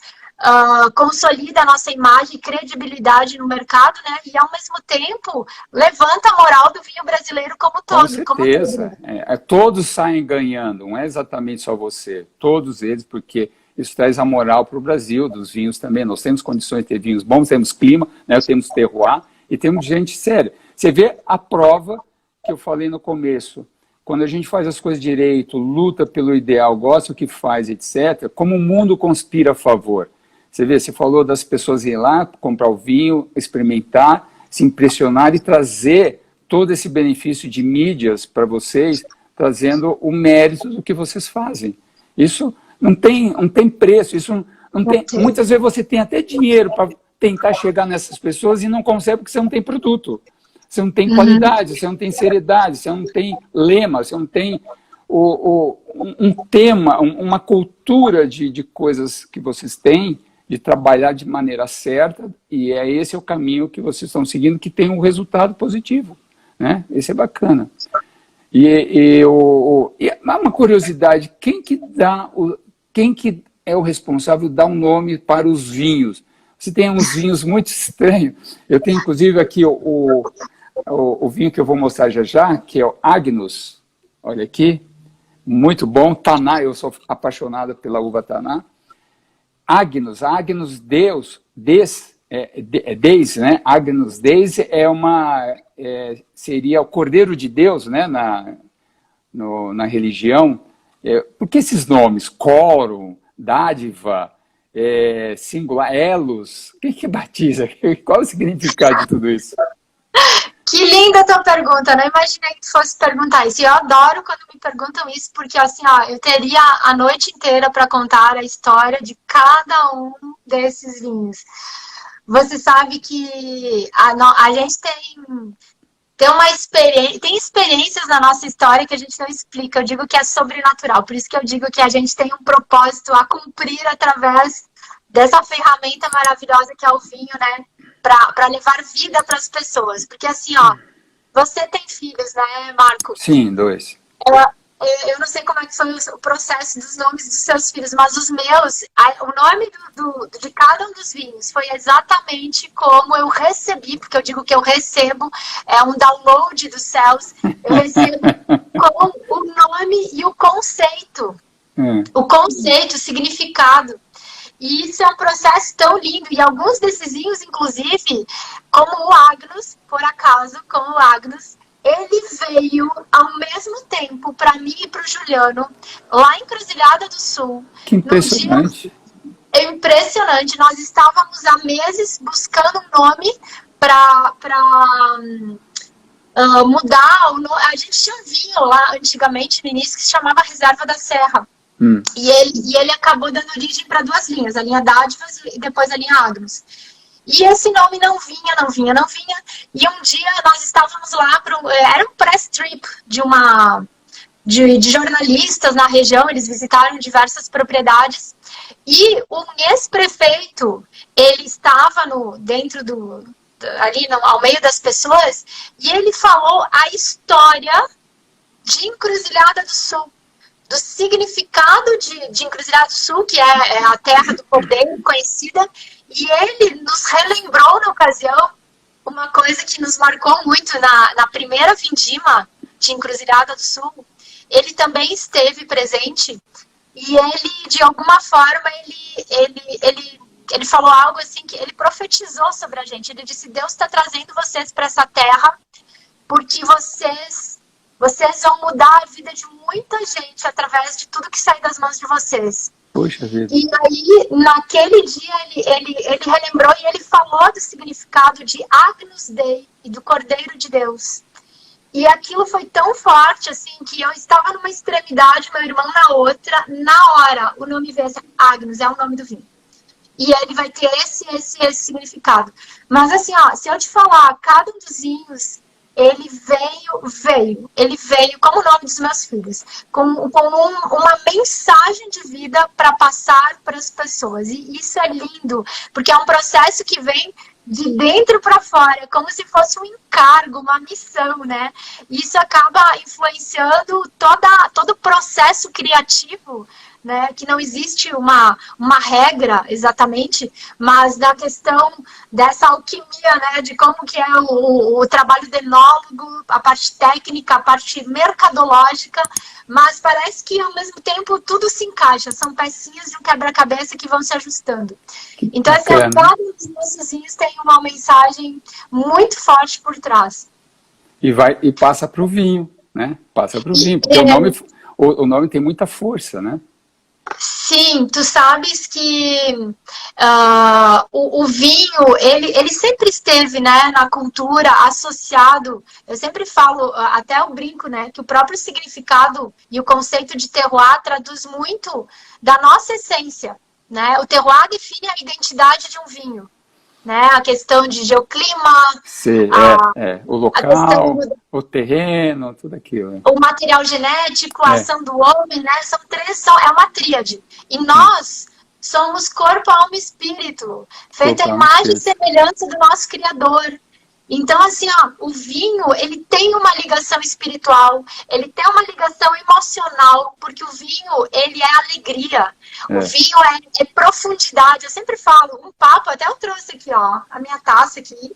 consolida a nossa imagem e credibilidade no mercado, né? E ao mesmo tempo levanta a moral do vinho brasileiro como todo. Com certeza. Todos saem ganhando, não é exatamente só você, todos eles, porque isso traz a moral para o Brasil, dos vinhos também. Nós temos condições de ter vinhos bons, temos clima, né? Temos terroir e temos gente séria. Você vê a prova que eu falei no começo. Quando a gente faz as coisas direito, luta pelo ideal, gosta do que faz, etc., como o mundo conspira a favor. Você vê, você falou das pessoas irem lá, comprar o vinho, experimentar, se impressionar e trazer todo esse benefício de mídias para vocês, trazendo o mérito do que vocês fazem. Isso não tem preço, isso não tem. Muitas vezes você tem até dinheiro para tentar chegar nessas pessoas e não consegue porque você não tem produto. Você não tem qualidade, você não tem seriedade, você não tem lema, você não tem um tema, uma cultura de coisas que vocês têm, de trabalhar de maneira certa, e esse é o caminho que vocês estão seguindo, que tem um resultado positivo, né? Esse é bacana. E uma curiosidade, quem que é o responsável de dar um nome para os vinhos? Você tem uns vinhos muito estranhos. Eu tenho, inclusive, aqui o vinho que eu vou mostrar já, que é o Agnus. Olha aqui, muito bom. Taná, eu sou apaixonada pela uva Taná. Agnus Deus, né? Agnus Deis seria o Cordeiro de Deus, né? Na religião. Por que esses nomes? Quórum, dádiva, singular, elos. Quem que batiza? Qual o significado de tudo isso? Que linda a tua pergunta, não imaginei que tu fosse perguntar isso. E eu adoro quando me perguntam isso, porque assim, eu teria a noite inteira para contar a história de cada um desses vinhos. Você sabe que a gente tem uma experiência, tem experiências na nossa história que a gente não explica. Eu digo que é sobrenatural, por isso que eu digo que a gente tem um propósito a cumprir através dessa ferramenta maravilhosa que é o vinho, né? Para levar vida para as pessoas. Porque assim, você tem filhos, né, Marco? Sim, 2. Eu não sei como é que foi o processo dos nomes dos seus filhos, mas os meus, o nome de cada um dos vinhos foi exatamente como eu recebi, porque eu digo que eu recebo, é um download dos céus, eu recebo com o nome e o conceito. O conceito, o significado. E isso é um processo tão lindo. E alguns desses vinhos, inclusive, como o Agnus, por acaso, como o Agnus, ele veio ao mesmo tempo para mim e para o Juliano, lá em Cruzilhada do Sul. Que impressionante. É impressionante. Nós estávamos há meses buscando um nome para mudar. A gente tinha um vinho lá antigamente, no início, que se chamava Reserva da Serra. E ele acabou dando origem para duas linhas, a linha Dádivas e depois a linha Agnus. E esse nome não vinha. E um dia nós estávamos lá, era um press trip de jornalistas na região, eles visitaram diversas propriedades. E o ex-prefeito, ele estava ao meio das pessoas, e ele falou a história de Encruzilhada do Sul, do significado de Encruzilhada do Sul, que é a terra do Cordeiro conhecida, e ele nos relembrou na ocasião uma coisa que nos marcou muito na primeira vindima de Encruzilhada do Sul. Ele também esteve presente, e ele, de alguma forma, ele falou algo assim, que ele profetizou sobre a gente. Ele disse: Deus está trazendo vocês para essa terra porque vocês vão mudar a vida de muita gente através de tudo que sair das mãos de vocês. Poxa vida. E aí, naquele dia, ele relembrou e ele falou do significado de Agnus Dei e do Cordeiro de Deus. E aquilo foi tão forte, assim, que eu estava numa extremidade, meu irmão na outra. Na hora, o nome veio assim, Agnus, é o nome do vinho. E ele vai ter esse significado. Mas assim, ó, se eu te falar, cada um dos vinhos, ele veio como o nome dos meus filhos, com uma mensagem de vida para passar para as pessoas. E isso é lindo, porque é um processo que vem de dentro para fora, como se fosse um encargo, uma missão, né? Isso acaba influenciando todo o processo criativo, né? Que não existe uma regra exatamente, mas da questão dessa alquimia, né? De como que é o trabalho do enólogo, a parte técnica, a parte mercadológica, mas parece que ao mesmo tempo tudo se encaixa, são pecinhas de um quebra-cabeça que vão se ajustando. Então, assim, cada um dos nossos vinhos tem uma mensagem muito forte por trás. E passa para o vinho, né? Passa para o vinho, porque o nome tem muita força, né? Sim, tu sabes que o vinho, ele sempre esteve, né, na cultura associado. Eu sempre falo, até eu brinco, né, que o próprio significado e o conceito de terroir traduz muito da nossa essência, né? O terroir define a identidade de um vinho, né? A questão de geoclima, Sim, o local, o terreno, tudo aquilo. Né? O material genético, a ação do homem, né? É uma tríade. E nós somos corpo, alma e espírito, feito a imagem e semelhança do nosso Criador. Então, assim, ó, o vinho, ele tem uma ligação espiritual, ele tem uma ligação emocional, porque o vinho, ele é alegria. O vinho é profundidade. Eu sempre falo, um papo, até eu trouxe aqui, ó, a minha taça aqui.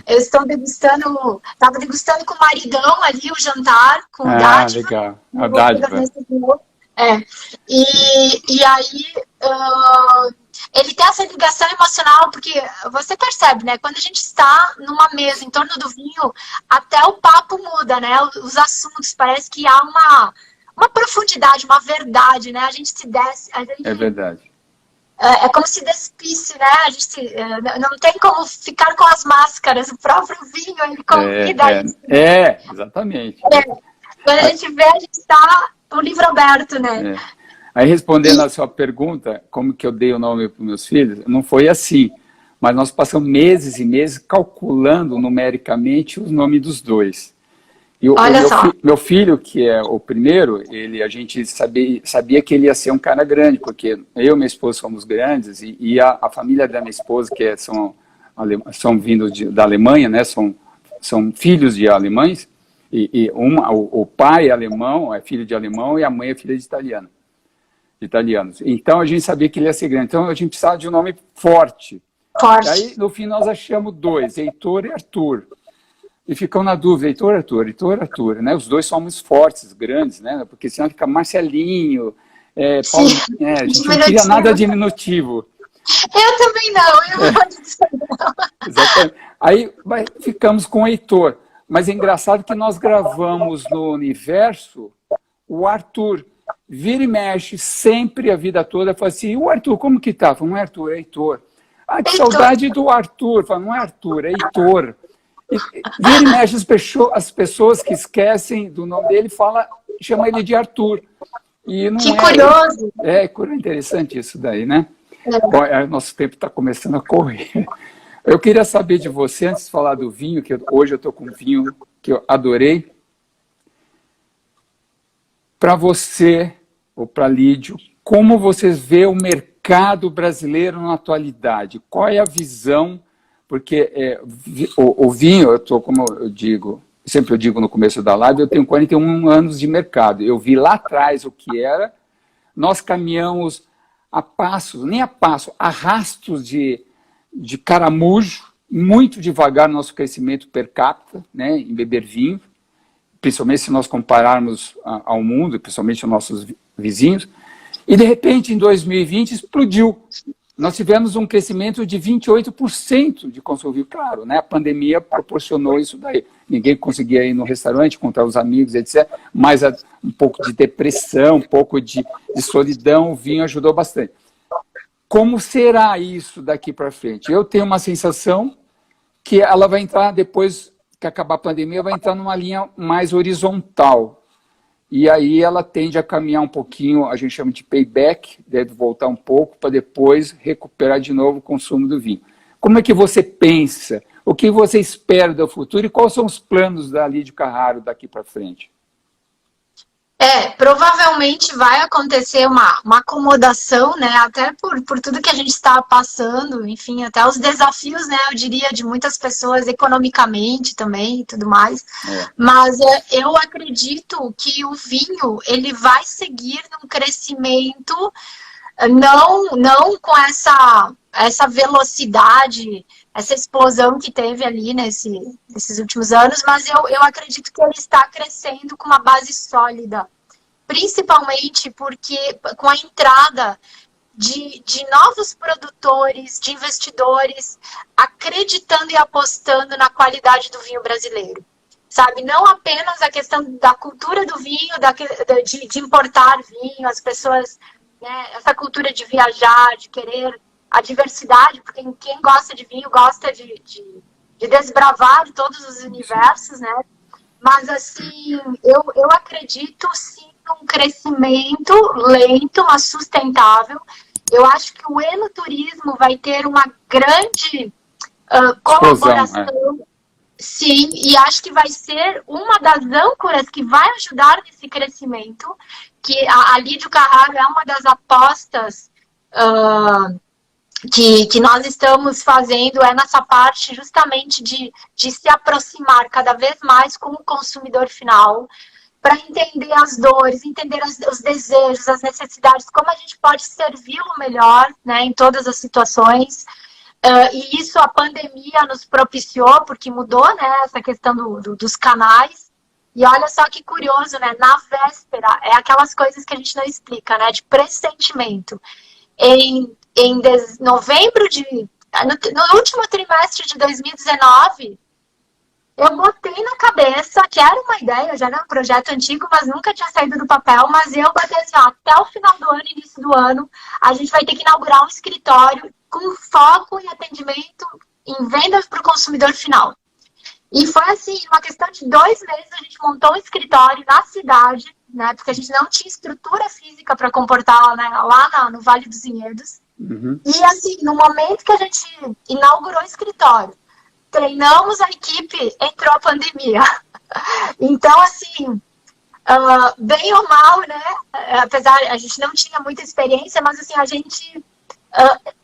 Eu estou degustando, estava degustando com o maridão ali o jantar, com o dádiva. Legal, a dádiva. E aí, ele tem essa ligação emocional, porque você percebe, né? Quando a gente está numa mesa em torno do vinho, até o papo muda, né? Os assuntos, parece que há uma profundidade, uma verdade, né? A gente se desce. É verdade. É como se despisse, né? A gente não tem como ficar com as máscaras. O próprio vinho, ele convida a gente. Exatamente. Quando a gente vê, a gente está com o livro aberto, né? Aí, respondendo a sua pergunta, como que eu dei o nome para os meus filhos, não foi assim. Mas nós passamos meses e meses calculando numericamente os nomes dos dois. E meu filho, que é o primeiro, a gente sabia que ele ia ser um cara grande, porque eu e minha esposa somos grandes, e a família da minha esposa, que são vindos da Alemanha, né, são filhos de alemães, o pai é alemão, é filho de alemão, e a mãe é filha de italianos. Então a gente sabia que ele ia ser grande, então a gente precisava de um nome forte. E aí, no fim, nós achamos dois, Heitor e Arthur. E ficam na dúvida, Heitor, Arthur, né? Os dois somos fortes, grandes, né? Porque senão fica Marcelinho, Paulo, a gente não queria nada diminutivo. Eu também não, eu não vou dizer não. Exatamente. Aí ficamos com o Heitor. Mas é engraçado que nós gravamos no Universo o Arthur. Vira e mexe, sempre a vida toda, fala assim, e o Arthur, como que tá? Fala, não é Arthur, é Heitor. Ah, que saudade do Arthur. Fala, não é Arthur, é Heitor. Vira e mexe as pessoas que esquecem do nome dele, chama ele de Arthur. E não Que curioso! Interessante isso daí, né? Bom, nosso tempo está começando a correr. Eu queria saber de você, antes de falar do vinho, que hoje eu estou com um vinho que eu adorei. Para você, ou para Lídio, como vocês vê o mercado brasileiro na atualidade? Qual é a visão? Porque o vinho, como eu digo, sempre eu digo no começo da live, eu tenho 41 anos de mercado. Eu vi lá atrás o que era, nós caminhamos a passos, nem a passo, a rastros de caramujo, muito devagar no nosso crescimento per capita, né, em beber vinho, principalmente se nós compararmos ao mundo, principalmente aos nossos vizinhos, e de repente em 2020 explodiu. Nós tivemos um crescimento de 28% de consumo vinho, claro, né? A pandemia proporcionou isso daí. Ninguém conseguia ir no restaurante, encontrar os amigos, etc. Mas um pouco de depressão, um pouco de solidão, o vinho ajudou bastante. Como será isso daqui para frente? Eu tenho uma sensação que ela vai entrar, depois que acabar a pandemia, vai entrar numa linha mais horizontal. E aí ela tende a caminhar um pouquinho, a gente chama de payback, deve voltar um pouco para depois recuperar de novo o consumo do vinho. Como é que você pensa? O que você espera do futuro e quais são os planos da Lídio Carraro daqui para frente? Provavelmente vai acontecer uma acomodação, né? Até por tudo que a gente está passando, enfim, até os desafios, né? Eu diria, de muitas pessoas economicamente também e tudo mais. Mas eu acredito que o vinho, ele vai seguir num crescimento, não com essa velocidade, essa explosão que teve ali nesses últimos anos, mas eu acredito que ele está crescendo com uma base sólida, principalmente porque com a entrada de novos produtores, de investidores, acreditando e apostando na qualidade do vinho brasileiro. Sabe, não apenas a questão da cultura do vinho, de importar vinho, as pessoas, né, essa cultura de viajar, de querer a diversidade, porque quem gosta de vinho gosta de desbravar todos os universos, né? Mas, assim, eu acredito, sim, num crescimento lento, mas sustentável. Eu acho que o enoturismo vai ter uma grande colaboração, sim, e acho que vai ser uma das âncoras que vai ajudar nesse crescimento, que a Lídio Carraro é uma das apostas que nós estamos fazendo nessa parte justamente de se aproximar cada vez mais com o consumidor final, para entender as dores, entender os desejos, as necessidades, como a gente pode servi-lo melhor, né, em todas as situações. E isso a pandemia nos propiciou, porque mudou, né, essa questão dos canais. E olha só que curioso, né, na véspera, aquelas coisas que a gente não explica, né, de pressentimento. Em novembro no último trimestre de 2019, eu botei na cabeça, que era uma ideia, já era um projeto antigo, mas nunca tinha saído do papel, mas eu botei assim, até o final do ano, início do ano, a gente vai ter que inaugurar um escritório com foco em atendimento em vendas para o consumidor final. E foi assim, uma questão de 2 meses, a gente montou um escritório na cidade, né, porque a gente não tinha estrutura física para comportar, né, lá no Vale dos Vinhedos. Uhum. E assim, no momento que a gente inaugurou o escritório, treinamos a equipe, entrou a pandemia. Então, assim, bem ou mal, né? Apesar, a gente não tinha muita experiência, mas assim, a gente,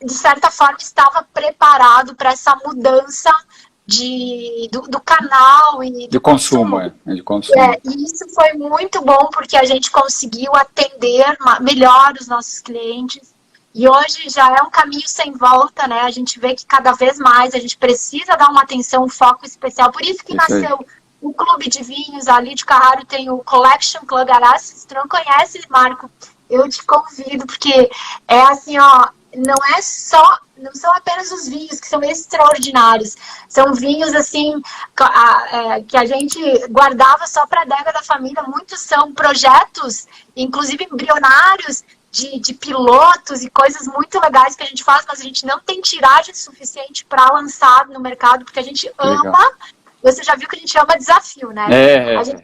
de certa forma, estava preparado para essa mudança do canal e de consumo. De consumo. E isso foi muito bom, porque a gente conseguiu atender melhor os nossos clientes. E hoje já é um caminho sem volta, né? A gente vê que cada vez mais a gente precisa dar uma atenção, um foco especial. Por isso que nasceu o Clube de Vinhos, a Lídio Carraro tem o Collection Club. Aliás, se tu não conhece, Marco, eu te convido, porque é assim, ó, não são apenas os vinhos que são extraordinários. São vinhos, assim, que a gente guardava só para a adega da família. Muitos são projetos, inclusive embrionários, de pilotos e coisas muito legais que a gente faz, mas a gente não tem tiragem suficiente para lançar no mercado, porque a gente ama você já viu que a gente ama desafio, né? É. A gente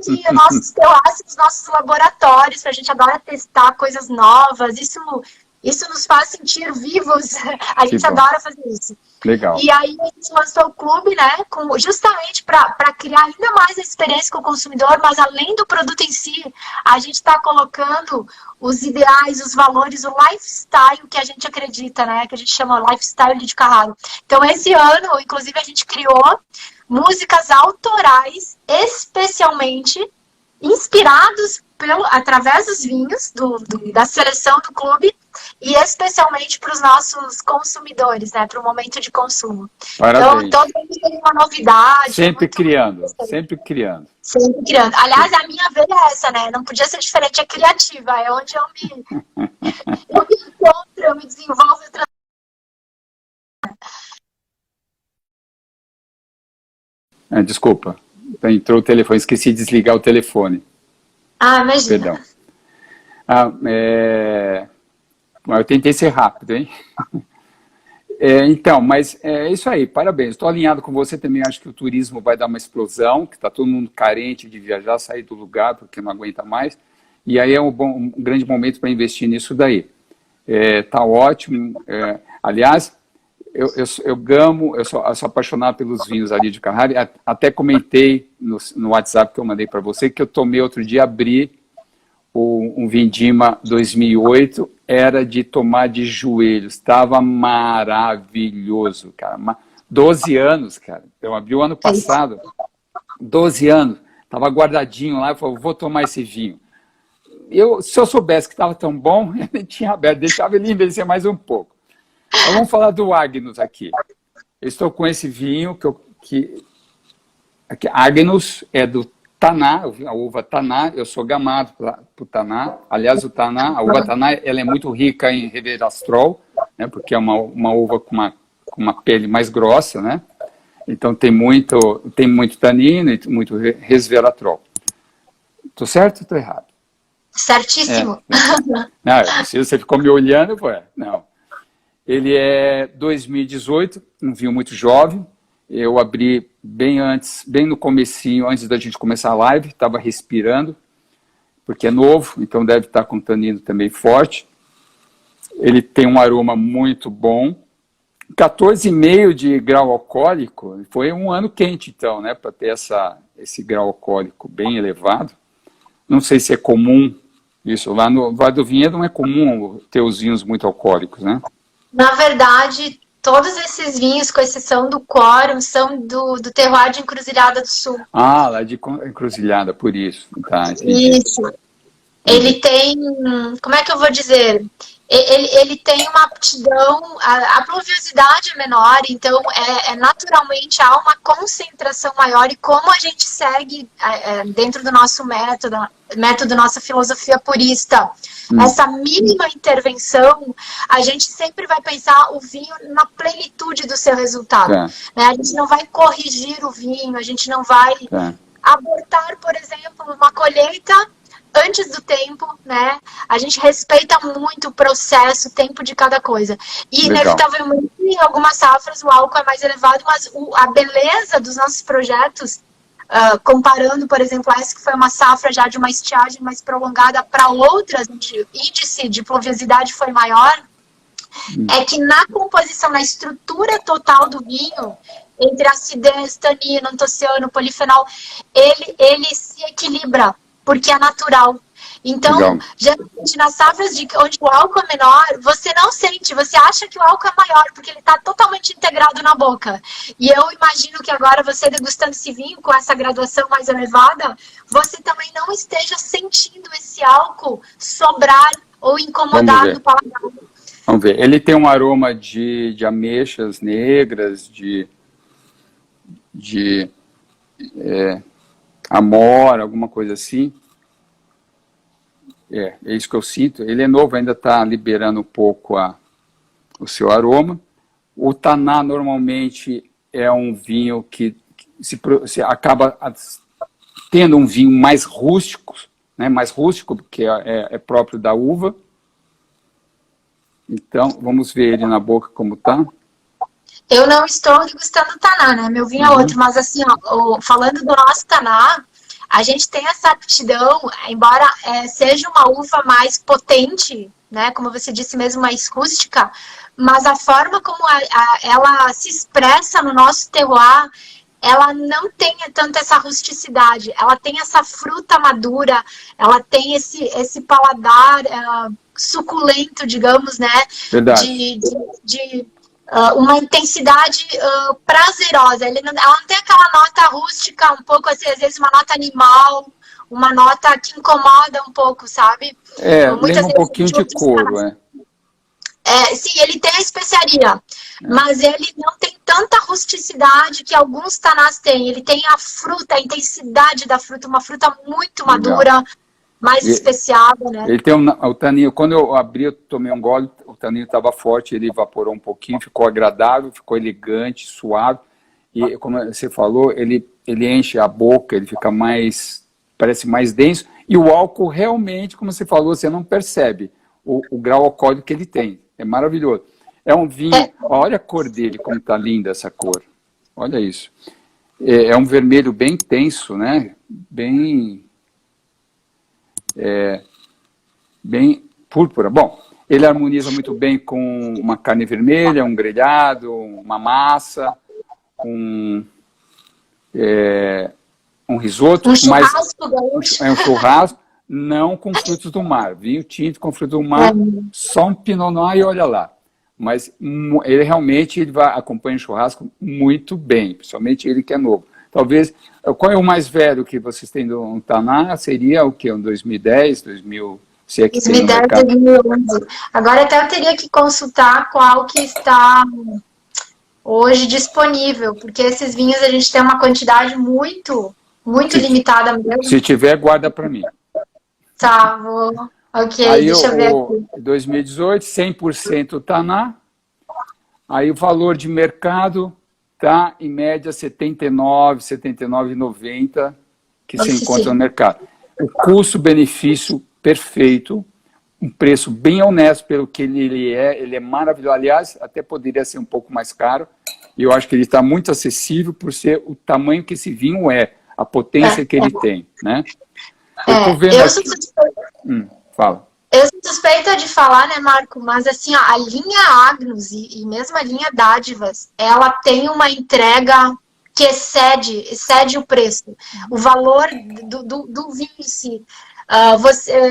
tem nossos terroirs, nossos laboratórios, a gente adora testar coisas novas, isso nos faz sentir vivos, a gente adora fazer isso. Legal. E aí a gente lançou o clube, né, justamente para criar ainda mais a experiência com o consumidor, mas além do produto em si, a gente está colocando os ideais, os valores, o lifestyle que a gente acredita, né, que a gente chama lifestyle de Carraro. Então esse ano, inclusive, a gente criou músicas autorais, especialmente inspirados através dos vinhos, da seleção do clube, e especialmente para os nossos consumidores, né, para o momento de consumo. Parabéns. Então, todo mundo tem uma novidade. Sempre criando, sempre criando. Sempre criando. Aliás, a minha veia é essa, né? Não podia ser diferente, é criativa, é onde eu me encontro, eu me desenvolvo. Desculpa, entrou o telefone, esqueci de desligar o telefone. Ah, imagina. Perdão. Eu tentei ser rápido, hein? Então, mas é isso aí, parabéns. Estou alinhado com você também, acho que o turismo vai dar uma explosão, que está todo mundo carente de viajar, sair do lugar, porque não aguenta mais. E aí é um grande momento para investir nisso daí. Tá ótimo. Aliás, eu gamo, eu sou apaixonado pelos vinhos ali de Carrari. Até comentei no WhatsApp que eu mandei para você, que eu tomei outro dia, abri um Vindima 2008, era de tomar de joelhos, estava maravilhoso, cara. 12 anos, cara. Eu abri o ano passado, 12 anos, estava guardadinho lá, eu falei, vou tomar esse vinho. Se eu soubesse que estava tão bom, eu nem tinha aberto, deixava ele envelhecer mais um pouco. Mas vamos falar do Agnus aqui. Eu estou com esse vinho que Agnus é do Taná, a uva Taná, eu sou gamado por Taná. Aliás, a uva Taná, ela é muito rica em resveratrol, né, porque é uma uva com uma pele mais grossa, né? Então tem muito tanino e muito resveratrol. Estou certo ou estou errado? Certíssimo. Não, se você ficou me olhando, não. Ele é 2018, um vinho muito jovem. Eu abri bem no comecinho, antes da gente começar a live, estava respirando, porque é novo, então deve estar com tanino também forte. Ele tem um aroma muito bom. 14,5 de grau alcoólico, foi um ano quente, então, né, para ter esse grau alcoólico bem elevado. Não sei se é comum isso. Lá no Vale do Vinhedo não é comum ter os vinhos muito alcoólicos, né? Na verdade, todos esses vinhos, com exceção do Quorum, são do terroir de Encruzilhada do Sul. Ah, lá de Encruzilhada, por isso. Tá, entendi. Isso. Ele tem, como é que eu vou dizer? Ele tem uma aptidão, a pluviosidade é menor, então naturalmente há uma concentração maior, e como a gente segue dentro do nosso método, nossa filosofia purista, essa mínima intervenção, a gente sempre vai pensar o vinho na plenitude do seu resultado. Né? A gente não vai corrigir o vinho, a gente não vai abortar, por exemplo, uma colheita antes do tempo, né? A gente respeita muito o processo, o tempo de cada coisa. E, inevitavelmente, em algumas safras, o álcool é mais elevado, mas a beleza dos nossos projetos, comparando, por exemplo, essa que foi uma safra já de uma estiagem mais prolongada para outras, onde o índice de pluviosidade foi maior, é que na composição, na estrutura total do vinho, entre acidez, tanino, antociano, polifenol, ele se equilibra, porque é natural. Então, geralmente nas safras onde o álcool é menor, você não sente, você acha que o álcool é maior, porque ele está totalmente integrado na boca. E eu imagino que agora você degustando esse vinho com essa graduação mais elevada, você também não esteja sentindo esse álcool sobrar ou incomodar no paladar. Vamos ver. Ele tem um aroma de ameixas negras, de amora, alguma coisa assim. É isso que eu sinto. Ele é novo, ainda está liberando um pouco o seu aroma. O Taná normalmente é um vinho que se acaba tendo um vinho mais rústico, né? Mais rústico, porque é próprio da uva. Então, vamos ver ele na boca como está. Eu não estou degustando Taná, né? Meu vinho é outro, mas assim, ó, falando do nosso Taná, a gente tem essa aptidão, embora seja uma uva mais potente, né? Como você disse mesmo, mais rústica, mas a forma como ela se expressa no nosso terroir, ela não tem tanto essa rusticidade, ela tem essa fruta madura, ela tem esse paladar suculento, digamos, né? Verdade. Uma intensidade prazerosa. Ela não tem aquela nota rústica, um pouco assim, às vezes uma nota animal, uma nota que incomoda um pouco, sabe? Lembra um pouquinho de couro, sim, ele tem a especiaria, mas ele não tem tanta rusticidade que alguns tanás têm. Ele tem a fruta, a intensidade da fruta, uma fruta muito madura, mais especiada, né? Ele tem o taninho, quando eu abri, eu tomei um gole, o taninho estava forte, ele evaporou um pouquinho, ficou agradável, ficou elegante, suave, e como você falou, ele enche a boca, ele fica parece mais denso, e o álcool realmente, como você falou, você não percebe o grau alcoólico que ele tem. É maravilhoso. É um vinho, olha a cor dele, como está linda essa cor. Olha isso. É um vermelho bem intenso, né? Bem púrpura. Bom, ele harmoniza muito bem com uma carne vermelha, um grelhado, uma massa, um risoto. Um churrasco, um churrasco. Não com frutos do mar. Vinho tinto com frutos do mar, só um Pinot Noir e olha lá. Mas ele realmente acompanha o churrasco muito bem, principalmente ele que é novo. Talvez, qual é o mais velho que vocês têm do Taná? Seria o quê? Um 2010, 2000, se é que 2010, 2011. Agora até eu teria que consultar qual que está hoje disponível, porque esses vinhos a gente tem uma quantidade muito limitada mesmo. Se tiver, guarda para mim. Tá, vou. Ok, aí deixa eu ver aqui. 2018, 100% Taná. Aí o valor de mercado está em média 79, 79,90 que se encontra no mercado. O custo-benefício perfeito, um preço bem honesto pelo que ele é maravilhoso. Aliás, até poderia ser um pouco mais caro. E eu acho que ele está muito acessível por ser o tamanho que esse vinho a potência que ele tem, né? Fala. Eu sou suspeita de falar, né, Marco? Mas assim, ó, a linha Agnus e mesmo a linha Dádivas, ela tem uma entrega que excede o preço, o valor do vinho em si.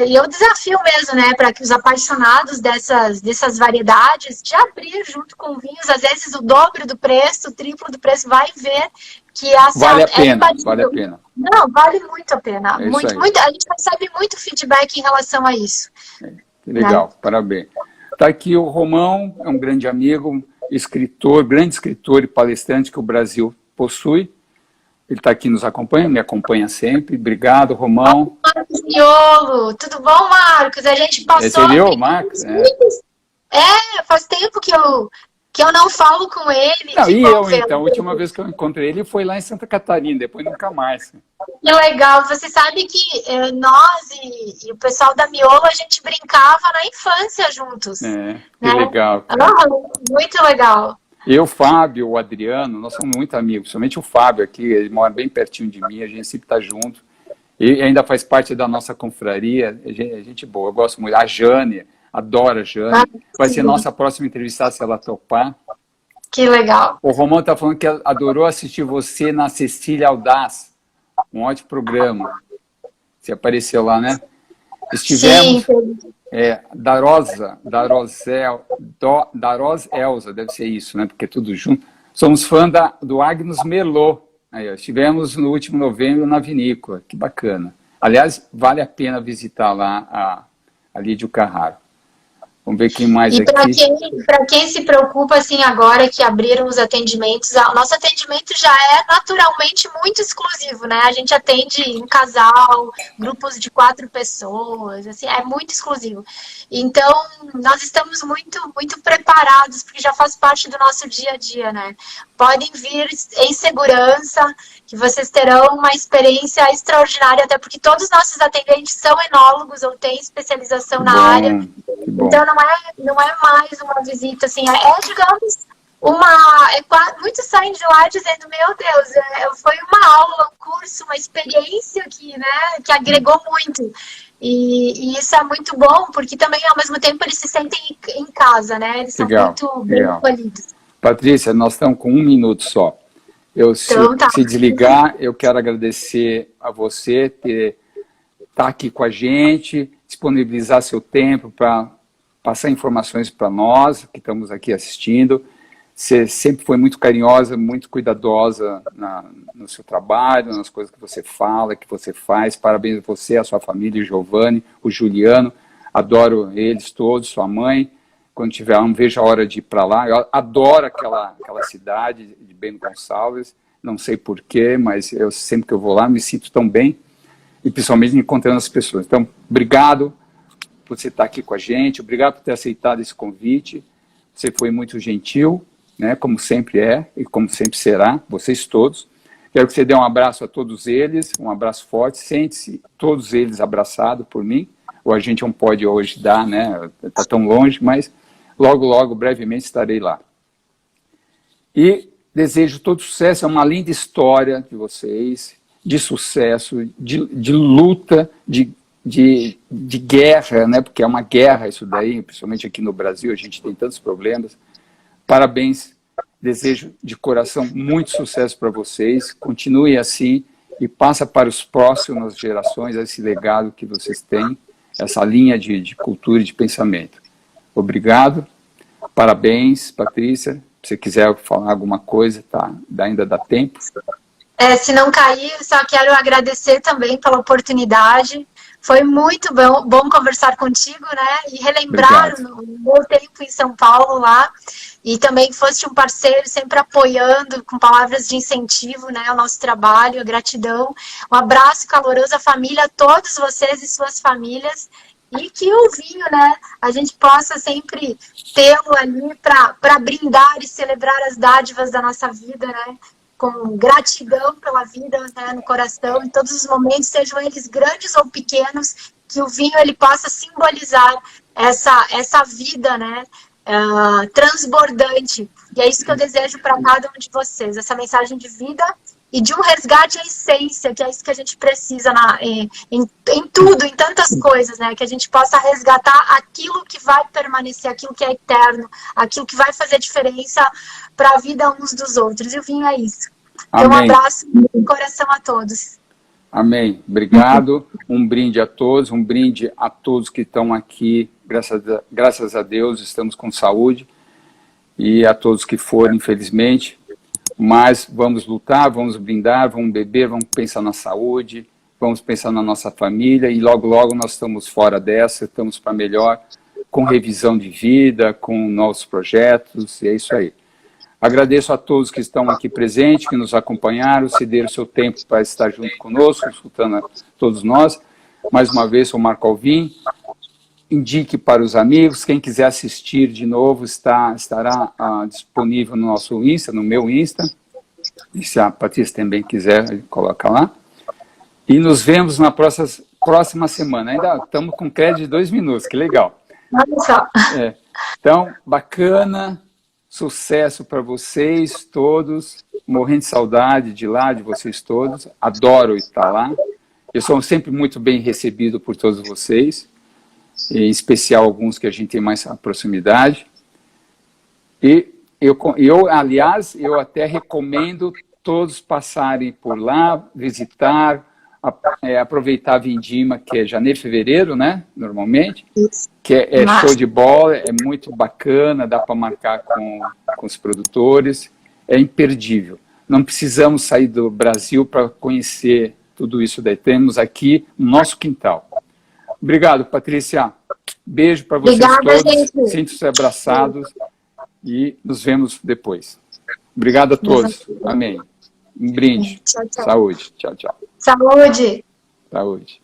E eu desafio mesmo, né, para que os apaixonados dessas variedades de abrir junto com vinhos, às vezes o dobro do preço, o triplo do preço, vai ver que vale a pena, vale a pena. Não, vale muito a pena. Muito, a gente recebe muito feedback em relação a isso. Que legal, parabéns. Está aqui o Romão, é um grande amigo, escritor, grande escritor e palestrante que o Brasil possui. Ele está aqui nos acompanha, me acompanha sempre. Obrigado, Romão. Marcos Miolo, tudo bom, Marcos? A gente passou... Você viu, Marcos? Faz tempo que eu não falo com ele. Não, e eu, então, a última vez que eu encontrei ele foi lá em Santa Catarina, depois nunca mais. Que legal. Você sabe que nós e o pessoal da Miolo, a gente brincava na infância juntos. Que né? legal. Muito legal. Eu, Fábio, o Adriano, nós somos muito amigos, somente o Fábio aqui, ele mora bem pertinho de mim, a gente sempre está junto. E ainda faz parte da nossa confraria, gente boa, eu gosto muito. A Jane, adoro a Jane. Vai ser nossa próxima entrevista, se ela topar. Que legal. O Romão está falando que adorou assistir você na Cecília Audaz. Um ótimo programa. Você apareceu lá, né? Estivemos... Sim. Daros Elza, deve ser isso, né? Porque é tudo junto. Somos fã do Agnus Merlot. Aí, estivemos no último novembro na vinícola. Que bacana. Aliás, vale a pena visitar lá a Lídio Carraro. Vamos ver quem mais aqui. Para quem se preocupa, assim, agora que abriram os atendimentos, o nosso atendimento já é naturalmente muito exclusivo, né? A gente atende em casal, grupos de 4 pessoas, assim, é muito exclusivo. Então, nós estamos muito preparados, porque já faz parte do nosso dia a dia, né? Podem vir em segurança, que vocês terão uma experiência extraordinária, até porque todos os nossos atendentes são enólogos ou têm especialização na área. Então, não é mais uma visita, assim, digamos, muitos saem de lá dizendo, meu Deus, foi uma aula, um curso, uma experiência que agregou muito. E isso é muito bom, porque também, ao mesmo tempo, eles se sentem em casa, né? Eles são muito bem acolhidos. Patrícia, nós estamos com 1 minuto só. Se desligar, eu quero agradecer a você estar aqui com a gente, disponibilizar seu tempo para passar informações para nós, que estamos aqui assistindo. Você sempre foi muito carinhosa, muito cuidadosa no seu trabalho, nas coisas que você fala, que você faz. Parabéns a você, a sua família, o Giovanni, o Juliano. Adoro eles todos, sua mãe. Quando tiver, não vejo a hora de ir para lá. Eu adoro aquela cidade de Bento Gonçalves. Não sei porquê, mas eu sempre que eu vou lá me sinto tão bem. E principalmente encontrando as pessoas. Então, obrigado por você estar aqui com a gente. Obrigado por ter aceitado esse convite. Você foi muito gentil, né, como sempre é e como sempre será, vocês todos. Quero que você dê um abraço a todos eles, um abraço forte, sente-se todos eles abraçados por mim, ou a gente não pode hoje dar, né, está tão longe, mas logo, logo, brevemente estarei lá. E desejo todo sucesso, é uma linda história de vocês, de sucesso, de luta, de guerra, né, porque é uma guerra isso daí, principalmente aqui no Brasil, a gente tem tantos problemas. Parabéns, desejo de coração muito sucesso para vocês, continue assim e passa para as próximas gerações esse legado que vocês têm, essa linha de cultura e de pensamento. Obrigado, parabéns, Patrícia, se quiser falar alguma coisa, tá, ainda dá tempo. Se não cair, só quero agradecer também pela oportunidade. Foi muito bom conversar contigo, né? E relembrar o meu tempo em São Paulo lá. E também foste um parceiro, sempre apoiando, com palavras de incentivo, né? Ao nosso trabalho, a gratidão. Um abraço caloroso à família, a todos vocês e suas famílias. E que o vinho, né? A gente possa sempre tê-lo ali para brindar e celebrar as dádivas da nossa vida, né? Com gratidão pela vida, né, no coração, em todos os momentos, sejam eles grandes ou pequenos, que o vinho ele possa simbolizar essa vida, né, transbordante. E é isso que eu desejo para cada um de vocês, essa mensagem de vida e de um resgate à essência, que é isso que a gente precisa em tudo, em tantas coisas, né, que a gente possa resgatar aquilo que vai permanecer, aquilo que é eterno, aquilo que vai fazer diferença para a vida uns dos outros. E o vinho é isso. Então, um abraço no coração a todos. Amém. Obrigado. Um brinde a todos, um brinde a todos que estão aqui. Graças a Deus, estamos com saúde. E a todos que foram, infelizmente. Mas vamos lutar, vamos brindar, vamos beber, vamos pensar na saúde, vamos pensar na nossa família. E logo, logo nós estamos fora dessa, estamos para melhor, com revisão de vida, com novos projetos. E é isso aí. Agradeço a todos que estão aqui presentes, que nos acompanharam, cederam o seu tempo para estar junto conosco, escutando a todos nós. Mais uma vez, sou Marco Alvim. Indique para os amigos. Quem quiser assistir de novo estará disponível no nosso Insta, no meu Insta. E se a Patrícia também quiser, coloca lá. E nos vemos na próxima semana. Ainda estamos com crédito de 2 minutos, que legal. Olha só. Então, bacana. Sucesso para vocês todos, morrendo de saudade de lá, de vocês todos, adoro estar lá, eu sou sempre muito bem recebido por todos vocês, em especial alguns que a gente tem mais proximidade, e aliás, eu até recomendo todos passarem por lá, visitar, aproveitar a vindima, que é janeiro, fevereiro, né, normalmente, que é show de bola, é muito bacana, dá para marcar com os produtores, é imperdível. Não precisamos sair do Brasil para conhecer tudo isso daí, temos aqui no nosso quintal. Obrigado, Patrícia. Beijo para vocês todos, sintam-se abraçados e nos vemos depois. Obrigado a todos. Amém. Um brinde. Tchau, tchau. Saúde. Tchau, tchau. Saúde. Saúde.